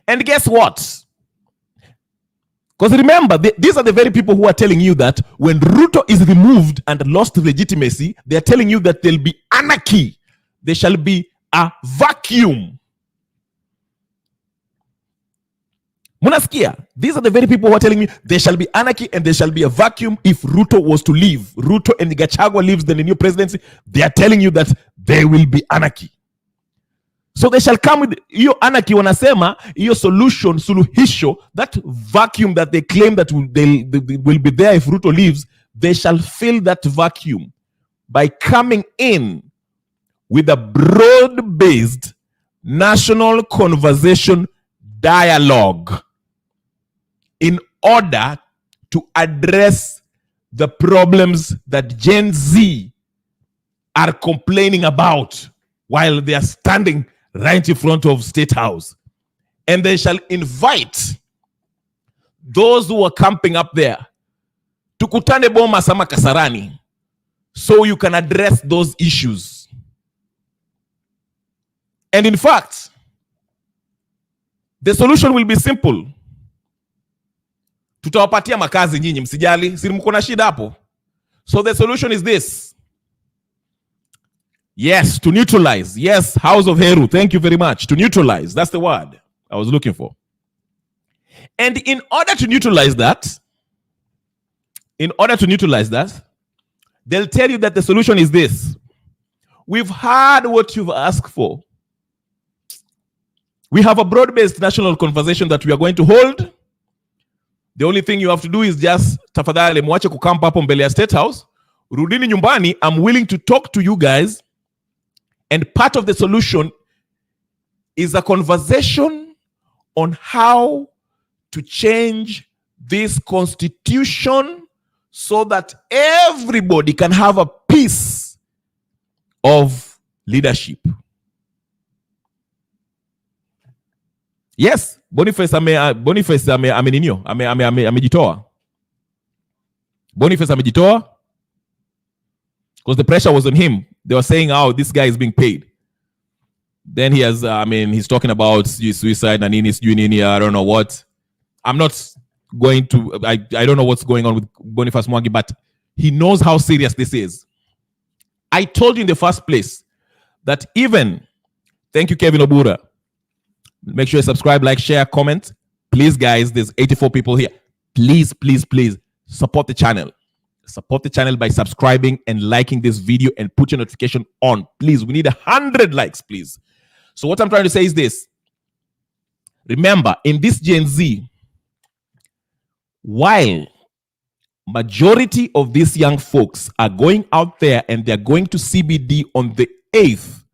And guess what? Because remember, these are the very people who are telling you that when Ruto is removed and lost legitimacy, they are telling you that there'll be anarchy. There shall be a vacuum. Munasikia, these are the very people who are telling me there shall be anarchy and there shall be a vacuum if Ruto was to leave. Ruto and Gachagua leaves the new presidency. They are telling you that there will be anarchy. So they shall come with your anarchy, wanasema, your soluhisho, that vacuum that they claim that they will be there if Ruto leaves, they shall fill that vacuum by coming in with a broad-based national conversation dialogue in order to address the problems that Gen Z are complaining about while they are standing right in front of State House. And they shall invite those who are camping up there to kutane boma sama Kasarani so you can address those issues. And in fact, the solution will be simple. Tutawapatia makazi nyinyi, msijali, si mko na shida hapo. So the solution is this. Yes, to neutralize. Yes, House of Heru, thank you very much. To neutralize, that's the word I was looking for. And in order to neutralize that, they'll tell you that the solution is this. We've heard what you've asked for. We have a broad-based national conversation that we are going to hold. The only thing you have to do is just tafadhali mwache kukampa hapo mbele ya State House. Rudini nyumbani, I'm willing to talk to you guys. And part of the solution is a conversation on how to change this constitution so that everybody can have a piece of leadership. Yes, Boniface amejitoa. Boniface amejitoa because the pressure was on him. They were saying, "Oh, this guy is being paid." Then he has, he's talking about suicide and I don't know what. I'm not going to, I don't know what's going on with Boniface Mwangi, but he knows how serious this is. I told you in the first place that even, thank you, Kevin Obura. Make sure you subscribe, like, share, comment. Please, guys, there's 84 people here. Please, please, please support the channel. Support the channel by subscribing and liking this video and put your notification on. Please, we need 100 likes, please. So what I'm trying to say is this. Remember, in this Gen Z, while majority of these young folks are going out there and they're going to CBD on the 8th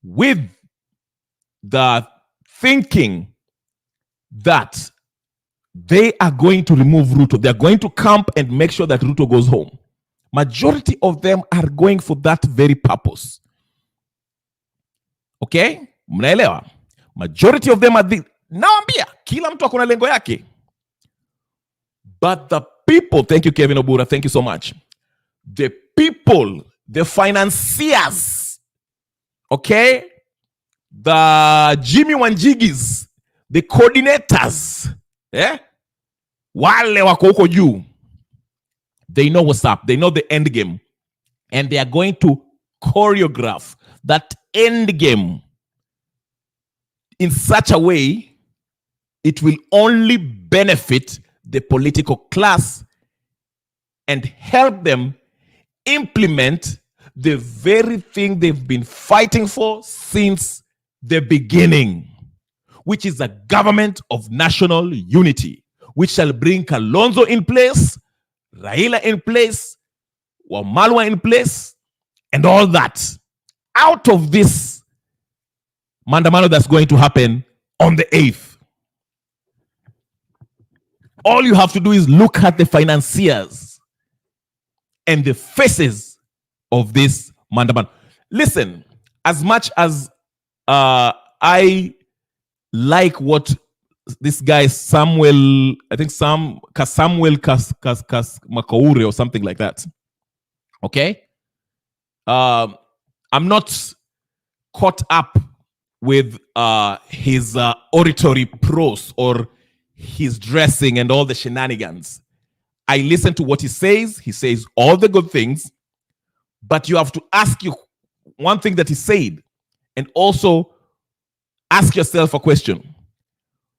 with the thinking that they are going to remove Ruto. They're going to camp and make sure that Ruto goes home. Majority of them are going for that very purpose. Okay? Mnaelewa? Majority of them are the... Naambia, kila mtu akona lengo yake. But the people, thank you, Kevin Obura, thank you so much. The people, the financiers, okay? The Jimmy Wanjigis, the coordinators, wale wako huko juu, they know what's up. They know the end game. And they are going to choreograph that end game in such a way it will only benefit the political class and help them implement the very thing they've been fighting for since the beginning, which is a government of national unity, which shall bring Kalonzo in place, Raila in place, Wamalwa in place, and all that out of this mandamano that's going to happen on the 8th. All you have to do is look at the financiers and the faces of this mandamano. Listen, as much as I like what this guy Samuel, I think Samuel Makaure or something like that. Okay? I'm not caught up with his oratory prose or his dressing and all the shenanigans. I listen to what he says. He says all the good things, but you have to ask you one thing that he said and also ask yourself a question.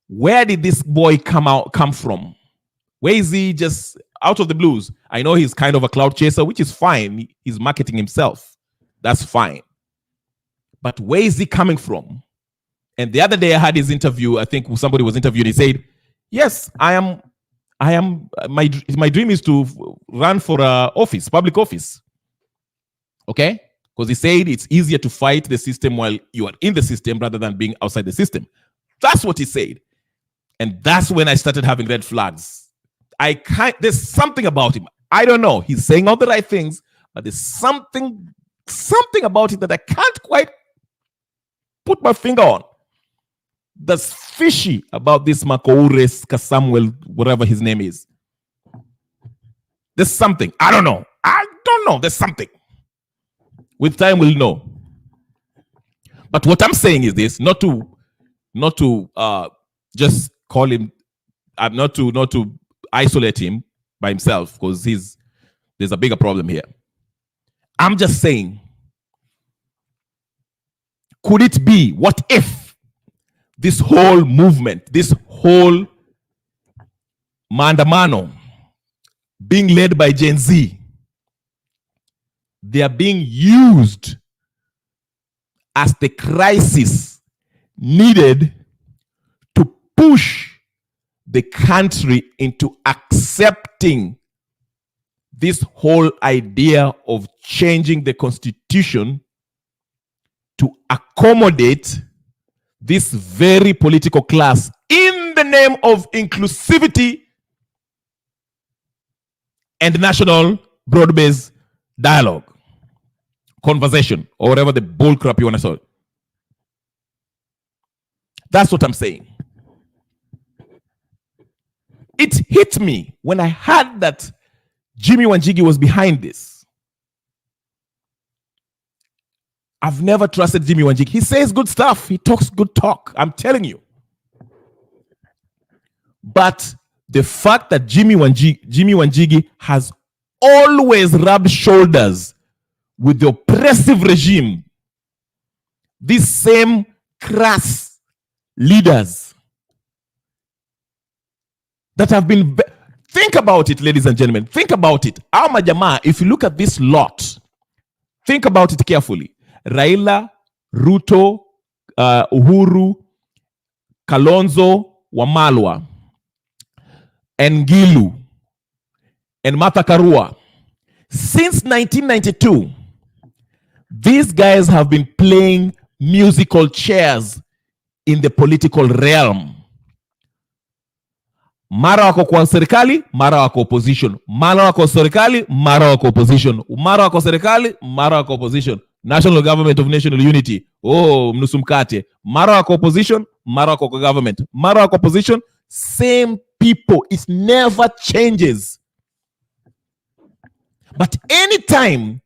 Where did this boy come from? Where is he just out of the blues? I know he's kind of a cloud chaser, which is fine. He's marketing himself. That's fine. But where is he coming from? And the other day I had his interview. I think somebody was interviewed. He said, yes, my dream is to run for office, public office. Okay? Because he said it's easier to fight the system while you are in the system rather than being outside the system. That's what he said. And that's when I started having red flags. There's something about him. I don't know. He's saying all the right things, but there's something about it that I can't quite put my finger on. That's fishy about this Makoures Samuel, whatever his name is. There's something. I don't know. There's something. With time, we'll know. But what I'm saying is this, not to just call him, not to isolate him by himself, because there's a bigger problem here. I'm just saying, could it be, what if this whole movement, this whole maandamano being led by Gen Z, they are being used as the crisis needed to push the country into accepting this whole idea of changing the constitution to accommodate this very political class in the name of inclusivity and national broad-based dialogue, conversation, or whatever the bull crap you want to say. That's what I'm saying. It hit me when I heard that Jimmy Wanjigi was behind this. I've never trusted Jimmy Wanjigi. He says good stuff. He talks good talk. I'm telling you. But the fact that Jimmy Wanjigi has always rubbed shoulders with the oppressive regime, these same crass leaders that have been... Think about it, ladies and gentlemen. Think about it. Jamaa, if you look at this lot, think about it carefully. Raila, Ruto, Uhuru, Kalonzo, Wamalwa, and Gilu, and Martha Karua. Since 1992, these guys have been playing musical chairs in the political realm. Mara wako kwa serikali, mara wako opposition. Mara wako serikali, mara wako opposition. Mara wako serikali, mara wako opposition. National Government of National Unity. Oh, mnusu mkate. Mara wako opposition, mara wako government. Mara wako opposition, same people. It never changes. But anytime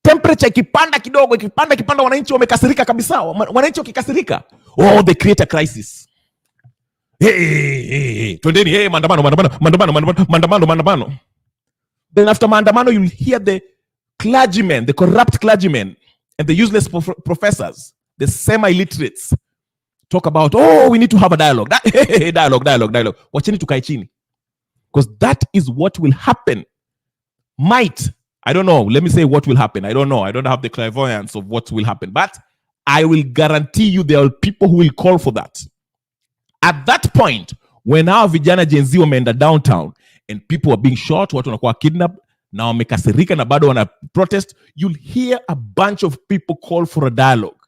temperature ikipanda kidogo, ikipanda wananchi wamekasirika kabisa. Wananchi wakikasirika, oh, they create a crisis. Hey, twendeni, hey, maandamano. Then after maandamano, you'll hear the clergymen, the corrupt clergymen, and the useless professors, the semi-illiterates, talk about, oh, we need to have a dialogue. Dialogue. Wacheni tukae chini. Because that is what will happen. I don't know. Let me say what will happen. I don't know. I don't have the clairvoyance of what will happen. But I will guarantee you there are people who will call for that. At that point, when our vijana Gen Z wameenda downtown and people are being shot, watu wanakuwa kidnapped, na wamekasirika na bado wana protest, you'll hear a bunch of people call for a dialogue.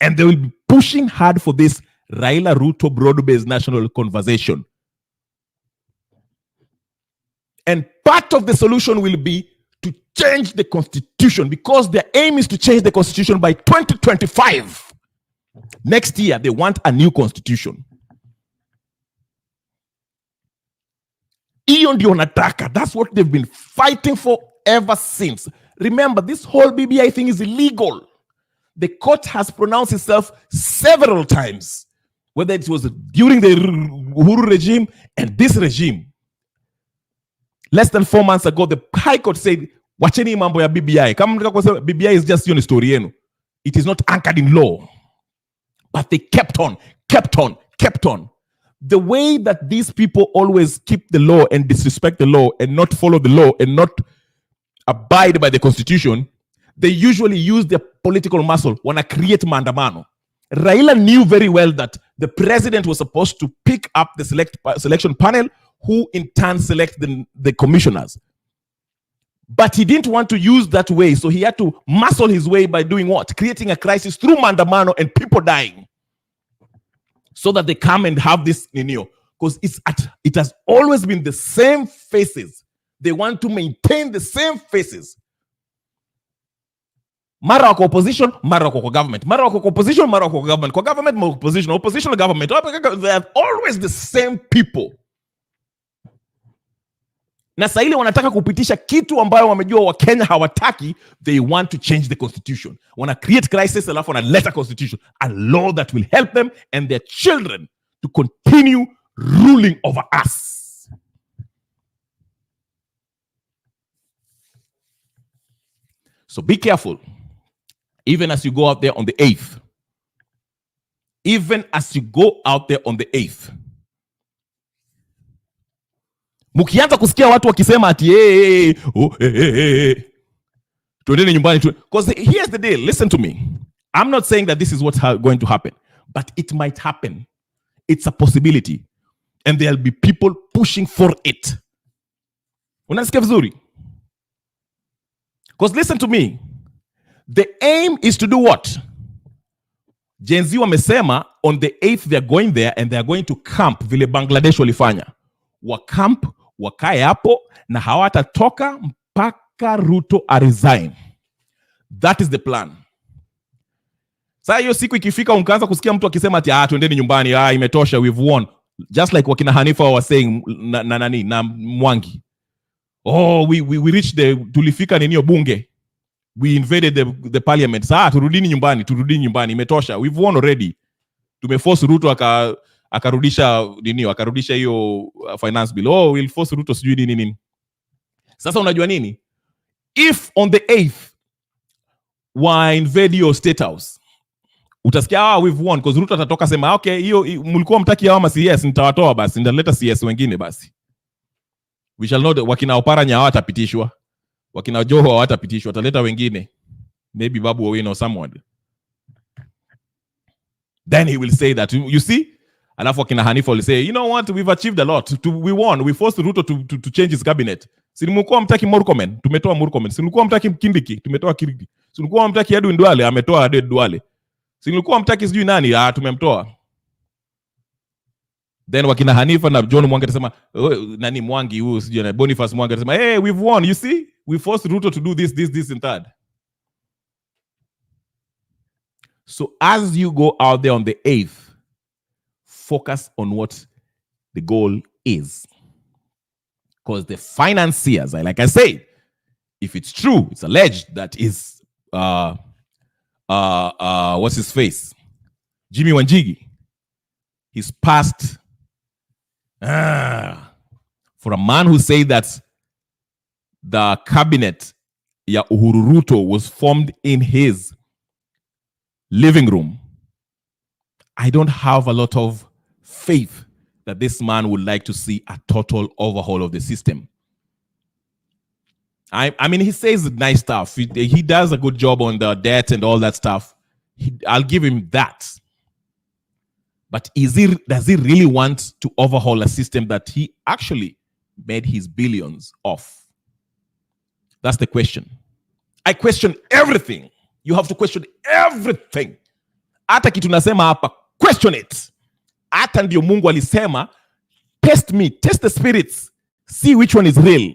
And they will be pushing hard for this Raila Ruto broad-based national conversation. And part of the solution will be to change the constitution, because their aim is to change the constitution by 2025. Next year, they want a new constitution. That's what they've been fighting for ever since. Remember, this whole BBI thing is illegal. The court has pronounced itself several times, whether it was during the Uhuru regime and this regime. Less than 4 months ago, the High Court said, wacheni mambo ya BBI. BBI is just your story. It is not anchored in law. But they kept on. The way that these people always keep the law and disrespect the law and not follow the law and not abide by the constitution, they usually use their political muscle when they create maandamano. Raila knew very well that the president was supposed to pick up the selection panel, who in turn select the commissioners. But he didn't want to use that way, so he had to muscle his way by doing what? Creating a crisis through maandamano and people dying. So that they come and have this, because it has always been the same faces. They want to maintain the same faces. Mara wako opposition, mara wako government. Mara wako opposition, mara wako government. Government, opposition, government. They are always the same people. Na saa ile wanataka kupitisha kitu ambayo wamejua Wakenya hawataki. They want to change the constitution. Wana create crisis, alafu wanaleta constitution, a law that will help them and their children to continue ruling over us. So be careful, even as you go out there on the 8th. Even as you go out there on the 8th. Mukianza kusikia watu wakisema ati tuendeni nyumbani. Because here's the deal, listen to me. I'm not saying that this is what's going to happen, but it might happen. It's a possibility. And there'll be people pushing for it. Unasikia vizuri? Because listen to me. The aim is to do what? Gen Z wamesema on the 8th they're going there and they're going to camp vile Bangladesh walifanya. Camp, wakae hapo na hawatatoka mpaka Ruto resign. That is the plan. Sasa hiyo siku ikifika unkaanza kusikia mtu akisema ati tuendeni nyumbani, imetosha, we've won. Just like wakina Hanifa was saying na Mwangi. We reached tulifika ninio bunge. We invaded the parliament. Sasa turudini nyumbani, imetosha. We've won already. Tumeforce Ruto akarudisha hiyo finance bill. We'll force Ruto sijui nini. Sasa unajua nini? If on the 8th wa invade your state house, utasikia we've won because Ruto atatoka sema okay, hiyo mlikuwa mtaki hawa CS, nitawatoa basi, nitaleta CS wengine basi. We shall not, wakina Oparanya hawatapitishwa. Wakina Joho hawatapitishwa, ataleta wengine. Maybe Babu Owino or someone. Then he will say that, you see? Alafu wakina Hanifa will say, you know what, we've achieved a lot. We won. We forced Ruto to change his cabinet. Sinimulikuwa mtaki Murkomen, tumetoa Murkomen. Sinimulikuwa mtaki Kindiki, tumetoa Kindiki. Sinimulikuwa mtaki Edwin Duale, ametoa Edwin Duale. Sinimulikuwa mtaki sijui nani, tumemtoa. Then wakina Hanifa na John Mwangi atasema, nani Mwangi huyu sijui na Boniface Mwangi atasema, hey, we've won, you see? We forced Ruto to do this and that. So as you go out there on the 8th, focus on what the goal is. Because the financiers, like I say, if it's true, it's alleged that is what's his face? Jimmy Wanjigi. He's passed for a man who said that the cabinet ya Uhuru Ruto was formed in his living room. I don't have a lot of faith that this man would like to see a total overhaul of the system. I mean, he says nice stuff. He does a good job on the debt and all that stuff. I'll give him that. But does he really want to overhaul a system that he actually made his billions off? That's the question. I question everything. You have to question everything. Hata kitu nasema hapa, question it. Hata ndio Mungu alisema, test me, test the spirits, see which one is real.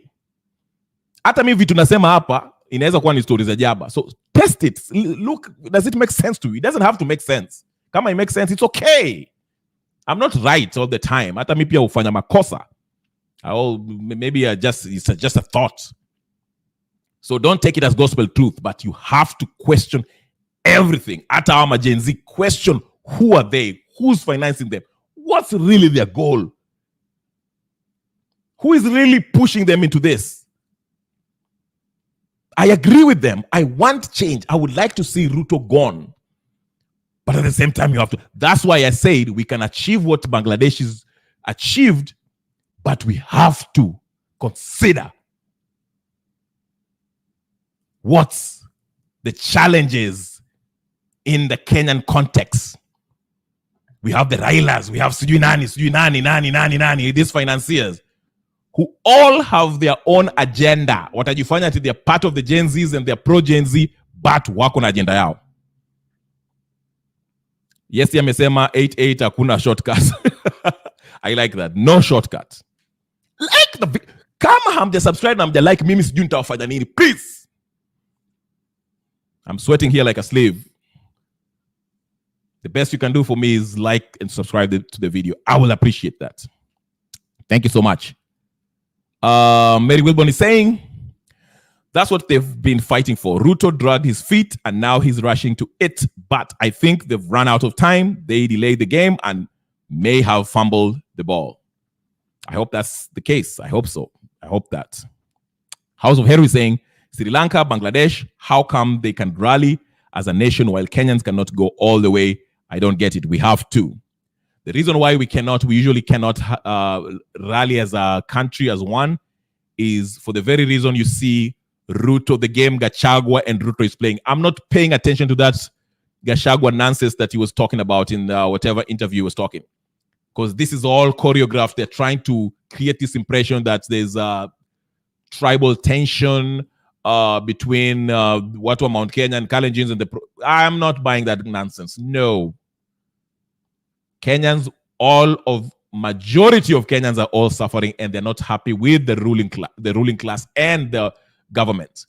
Hata mimi vitu nasema hapa, inaweza kuwa ni stories za jaba. So test it. Look, does it make sense to you? It doesn't have to make sense. Kama it makes sense, it's okay. I'm not right all the time. Hata mimi pia hufanya makosa. Maybe it's just a thought. So don't take it as gospel truth, but you have to question everything. Hata ama Gen Z, question who are they? Who's financing them? What's really their goal? Who is really pushing them into this? I agree with them. I want change. I would like to see Ruto gone. But at the same time, you have to. That's why I said we can achieve what Bangladesh has achieved, but we have to consider what's the challenges in the Kenyan context. We have the Railas, we have Sujui Nani, these financiers who all have their own agenda. Watajifanya ati they're part of the Gen Zs and they're pro-Gen Z, but wako na agenda yao. Yes, yamesema 88 hakuna shortcuts. I like that. No shortcut. Kama hamja subscribe na hamja like mimi sijui nitawafanya nini. Please. I'm sweating here like a slave. The best you can do for me is like and subscribe to the video. I will appreciate that. Thank you so much. Mary Wilborn is saying, that's what they've been fighting for. Ruto dragged his feet and now he's rushing to it. But I think they've run out of time. They delayed the game and may have fumbled the ball. I hope that's the case. I hope so. I hope that. House of Heru is saying, Sri Lanka, Bangladesh, how come they can rally as a nation while Kenyans cannot go all the way? I don't get it. We have to. The reason why we usually cannot rally as a country, as one, is for the very reason you see Ruto, the game Gachagua and Ruto is playing. I'm not paying attention to that Gachagua nonsense that he was talking about in whatever interview he was talking. Because this is all choreographed. They're trying to create this impression that there's tribal tension between Watu Mount Kenya and Kalenjins and I'm not buying that nonsense. No. Kenyans, majority of Kenyans are all suffering and they're not happy with the ruling class and the government.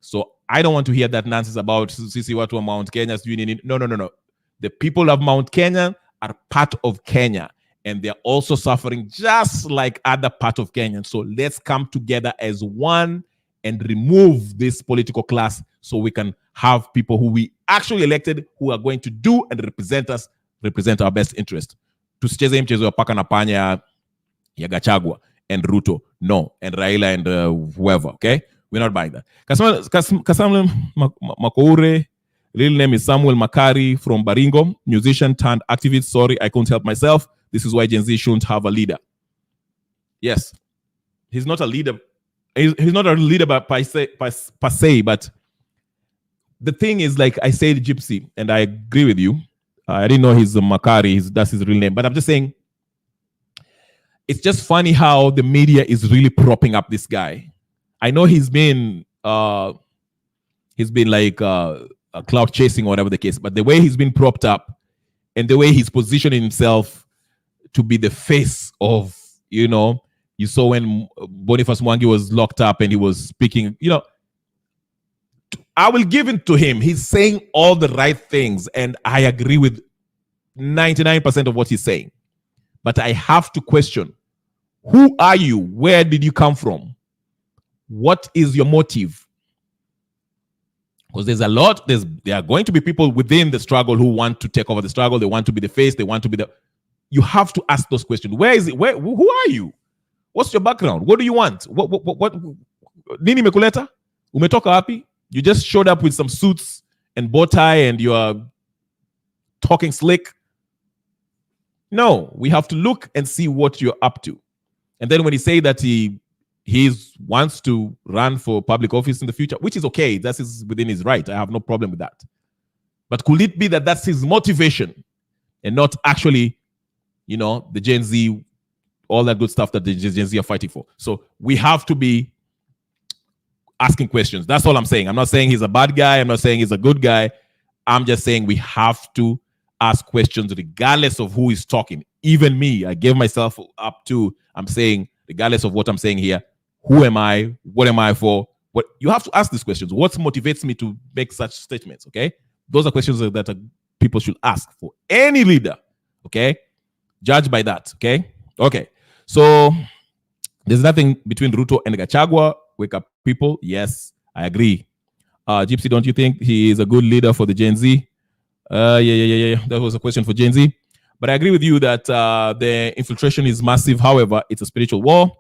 So I don't want to hear that nonsense about Sisi Watu Mount Kenya. No. The people of Mount Kenya are part of Kenya and they're also suffering just like other part of Kenya. So let's come together as one and remove this political class so we can have people who we actually elected who are going to do and represent our best interest. Tusicheze mchezo ya paka na panya ya Gachagua and Ruto. No. And Raila and whoever. Okay? We're not buying that. Kasam Makoure, real name is Samuel Makari from Baringo, musician turned activist. Sorry, I couldn't help myself. This is why Gen Z shouldn't have a leader. Yes. He's not a leader. He's not a leader per se, but the thing is, like I said, Gypsy, and I agree with you. I didn't know he's Makari. That's his real name. But I'm just saying, it's just funny how the media is really propping up this guy. I know he's been like cloud chasing or whatever the case, but the way he's been propped up and the way he's positioning himself to be the face of, you saw when Boniface Mwangi was locked up and he was speaking, I will give it to him. He's saying all the right things and I agree with 99% of what he's saying. But I have to question, who are you? Where did you come from? What is your motive? Because there's a lot, there are going to be people within the struggle who want to take over the struggle. They want to be the face. They want to be you have to ask those questions. Where is it? Who are you? What's your background? What do you want? What Nini mekuleta? Umetoka wapi? You just showed up with some suits and bow tie and you are talking slick. No, we have to look and see what you're up to. And then when he say that he wants to run for public office in the future, which is okay, that is within his right. I have no problem with that. But could it be that that's his motivation and not actually, the Gen Z, all that good stuff that the Gen Z are fighting for? So we have to be asking questions. That's all I'm saying. I'm not saying he's a bad guy. I'm not saying he's a good guy. I'm just saying we have to ask questions regardless of who is talking. Even me, I gave myself up to, I'm saying, regardless of what I'm saying here, who am I? What am I for? What you have to ask these questions. What motivates me to make such statements? Okay, those are questions that people should ask for any leader. Okay, judge by that. Okay. So there's nothing between Ruto and Gachagua. Wake up, people. Yes, I agree. Gypsy, don't you think he is a good leader for the Gen Z? Yeah. That was a question for Gen Z. But I agree with you that the infiltration is massive. However, it's a spiritual war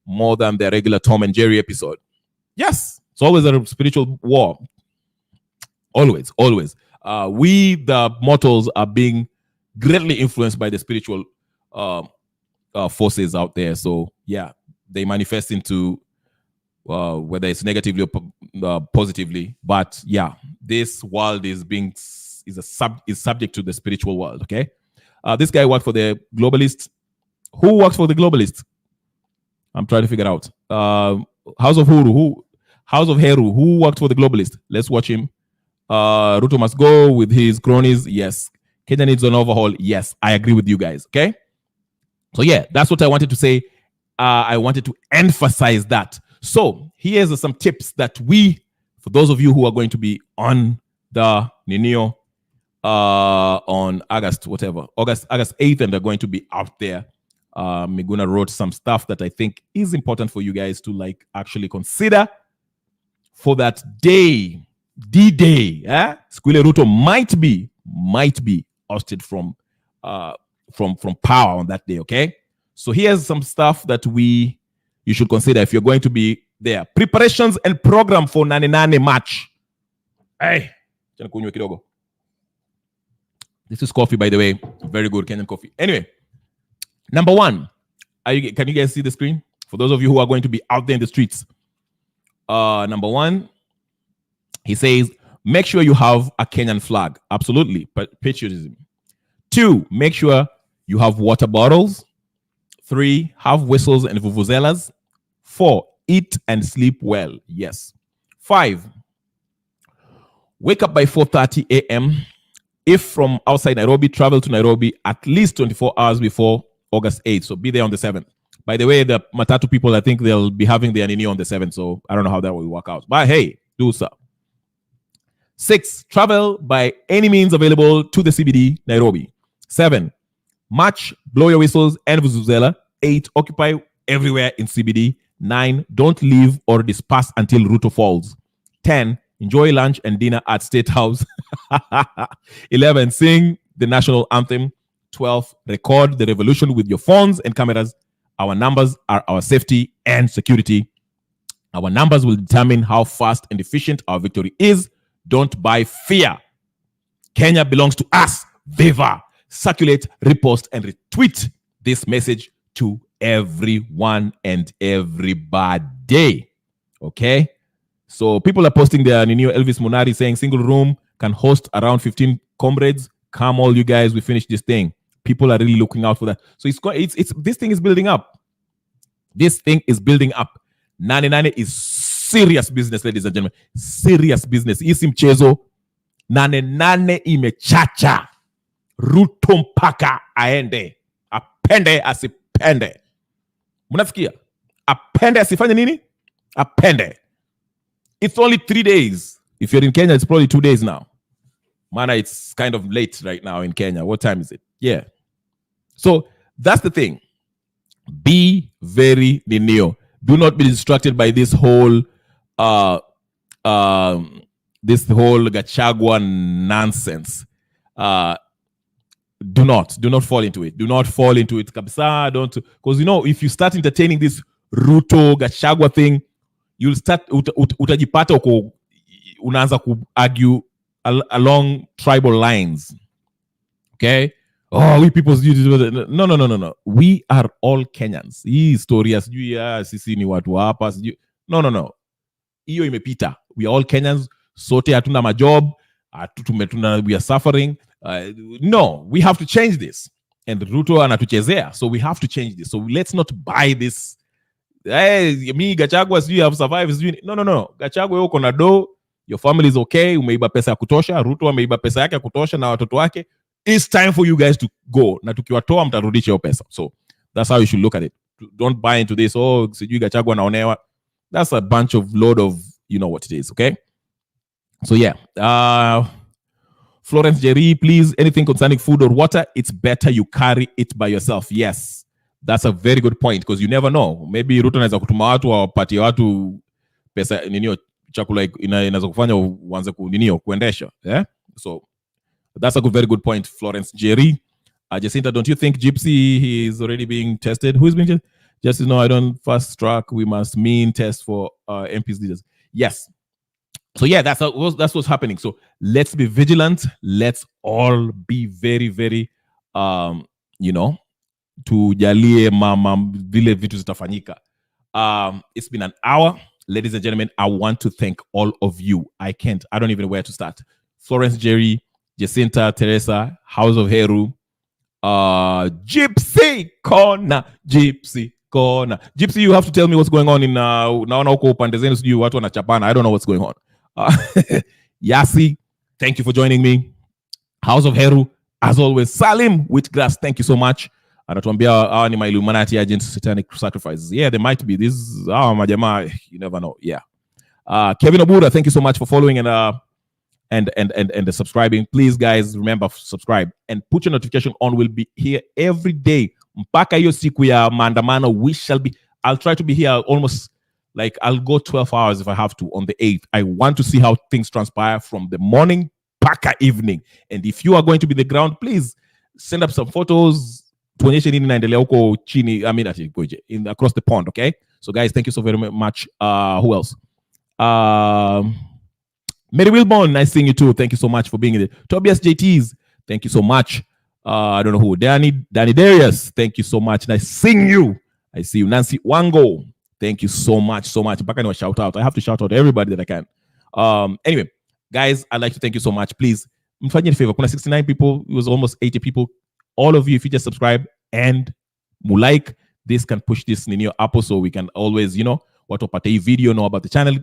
more than the regular Tom and Jerry episode. Yes, it's always a spiritual war. Always. We, the mortals, are being greatly influenced by the spiritual forces out there. So, yeah, they manifest into whether it's negatively or positively. But, yeah, this world is subject to the spiritual world, okay? This guy worked for the globalist. Who works for the globalist? I'm trying to figure out. House of Heru, who worked for the globalist? Let's watch him. Ruto must go with his cronies. Yes. Kenya needs an overhaul. Yes, I agree with you guys. Okay. So yeah, that's what I wanted to say. I wanted to emphasize that. So here's some tips that for those of you who are going to be on the Ninio on August 8th, and they're going to be out there Miguna wrote some stuff that I think is important for you guys to like actually consider for that day, D-Day. Squile Ruto might be ousted from power on that day. Okay, so here's some stuff that you should consider if you're going to be there. Preparations and program for 99 match. Hey, this is coffee, by the way. Very good Kenyan coffee. Anyway, number one, can you guys see the screen? For those of you who are going to be out there in the streets. Number one, he says, make sure you have a Kenyan flag. Absolutely. Patriotism. 2, make sure you have water bottles. 3, have whistles and vuvuzelas. 4, eat and sleep well. Yes. 5, wake up by 4:30 a.m. If from outside Nairobi, travel to Nairobi at least 24 hours before August 8th. So be there on the 7th. By the way, the Matatu people, I think they'll be having their Nini on the 7th. So I don't know how that will work out. But hey, do so. 6, travel by any means available to the CBD, Nairobi. 7, march, blow your whistles and vuvuzela. 8, occupy everywhere in CBD. 9, don't leave or disperse until Ruto falls. 10, enjoy lunch and dinner at State House. 11, sing the national anthem. 12, record the revolution with your phones and cameras. Our numbers are our safety and security. Our numbers will determine how fast and efficient our victory is. Don't buy fear. Kenya belongs to us. Viva. Circulate, repost, and retweet this message to everyone and everybody. Okay? So people are posting their new Elvis Munari saying single room can host around 15 comrades. Come all you guys, we finish this thing. People are really looking out for that. So it's this thing is building up. This thing is building up. 99 is serious business, ladies and gentlemen. Serious business. Isi mchezo. 99 imechacha. Ruto mpaka aende. Apende asipende. Munafikia? Apende asifanye nini? Apende. It's only 3 days. If you're in Kenya, it's probably 2 days now. Mana, it's kind of late right now in Kenya. What time is it? Yeah. So that's the thing. Be very linear. Do not be distracted by this whole Gachagua nonsense. Do not fall into it. Do not fall into it. Kabisa, don't, because if you start entertaining this Ruto Gachagua thing, you'll start utajipata uko unaanza ku argue along tribal lines. Okay? Oh, we people no. We are all Kenyans. Hii historia sijui sisi ni watu hapa sijui. No. Hiyo imepita. We are all Kenyans. Sote hatuna majob. We are suffering. No, we have to change this. And Ruto anatuchezea. So we have to change this. So let's not buy this. Hey, me Gachagua sijui have survived sijui. No. Gachagua uko na do. Your family is okay. Umeiba pesa ya kutosha. Ruto ameiba pesa yake ya kutosha na watoto wake. It's time for you guys to go. Na tukiwatoa mtarudisha hiyo pesa. So that's how you should look at it. Don't buy into this. Oh, sijui Gachagua naonewa. That's a bunch of load of, you know what it is, okay? So yeah. Florence Jerry, please, anything concerning food or water, it's better you carry it by yourself. Yes. That's a very good point because you never know. Maybe Ruto anaweza kutuma watu wapatie watu pesa ninio chakula inaweza kufanya uanze kuendesha. Yeah? So that's a very good point, Florence Jerry. Jacinta, don't you think Gypsy is already being tested? Who is being tested? Just I don't fast track. We must test for MPs leaders. Yes. So yeah, that's what's happening. So let's be vigilant. Let's all be very, very, tujalie mama vile vitu zitafanyika. It's been an hour. Ladies and gentlemen, I want to thank all of you. I don't even know where to start. Florence Jerry, Jacinta, Teresa, House of Heru, Gypsy Corner. Gypsy, you have to tell me what's going on in naona huko upande zenu sijui watu wanachapana. I don't know what's going on. Yasi, thank you for joining me. House of Heru, as always. Salim Whitgrass, thank you so much. Anatuambia hawa ni my Illuminati agents, satanic sacrifices. Yeah, they might be. This is majamaa, you never know. Yeah. Kevin Obura, thank you so much for following and subscribing. Please, guys, remember, subscribe and put your notification on. We'll be here every day, mpaka hiyo siku ya maandamano, we shall be, I'll try to be here almost, like, I'll go 12 hours if I have to on the 8th. I want to see how things transpire from the morning mpaka evening. And if you are going to be the ground, please send up some photos. Tuonyeshe nini naendelea huko chini, I mean, across the pond, okay? So guys, thank you so very much. Who else? Mary Wilborn, nice seeing you too. Thank you so much for being in it. Tobias JTs, thank you so much. I don't know who. Danny Darius, thank you so much. Nice seeing you. I see you. Nancy Wango, thank you so much. Back I know, shout out. I have to shout out everybody that I can. Anyway, guys, I'd like to thank you so much. Please, mfanyeni favor. Kuna 69 people. It was almost 80 people. All of you, if you just subscribe and like, this can push this in your Apple, so we can always, you know, what opate video, know about the channel,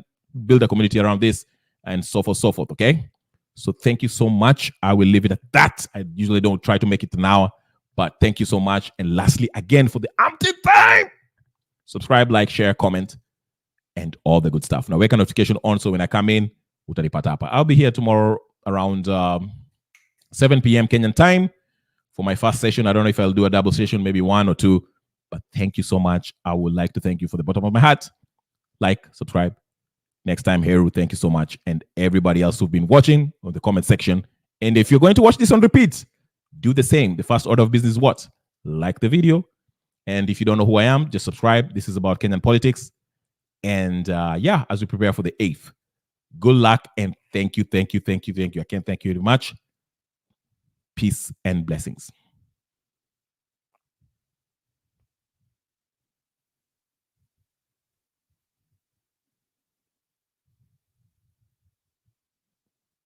build a community around this, and so forth, okay? So thank you so much. I will leave it at that. I usually don't try to make it an hour, but thank you so much. And lastly, again, for the umpteenth time, subscribe, like, share, comment, and all the good stuff. Now, wake a notification on, so when I come in, utanipata hapa. I'll be here tomorrow around 7 p.m. Kenyan time for my first session. I don't know if I'll do a double session, maybe 1 or 2, but thank you so much. I would like to thank you for the bottom of my heart. Like, subscribe. Next time, Heru, thank you so much. And everybody else who've been watching on the comment section. And if you're going to watch this on repeat, do the same. The first order of business is what? Like the video. And if you don't know who I am, just subscribe. This is about Kenyan politics. And yeah, as we prepare for the 8th, good luck and thank you. I can't thank you very much. Peace and blessings.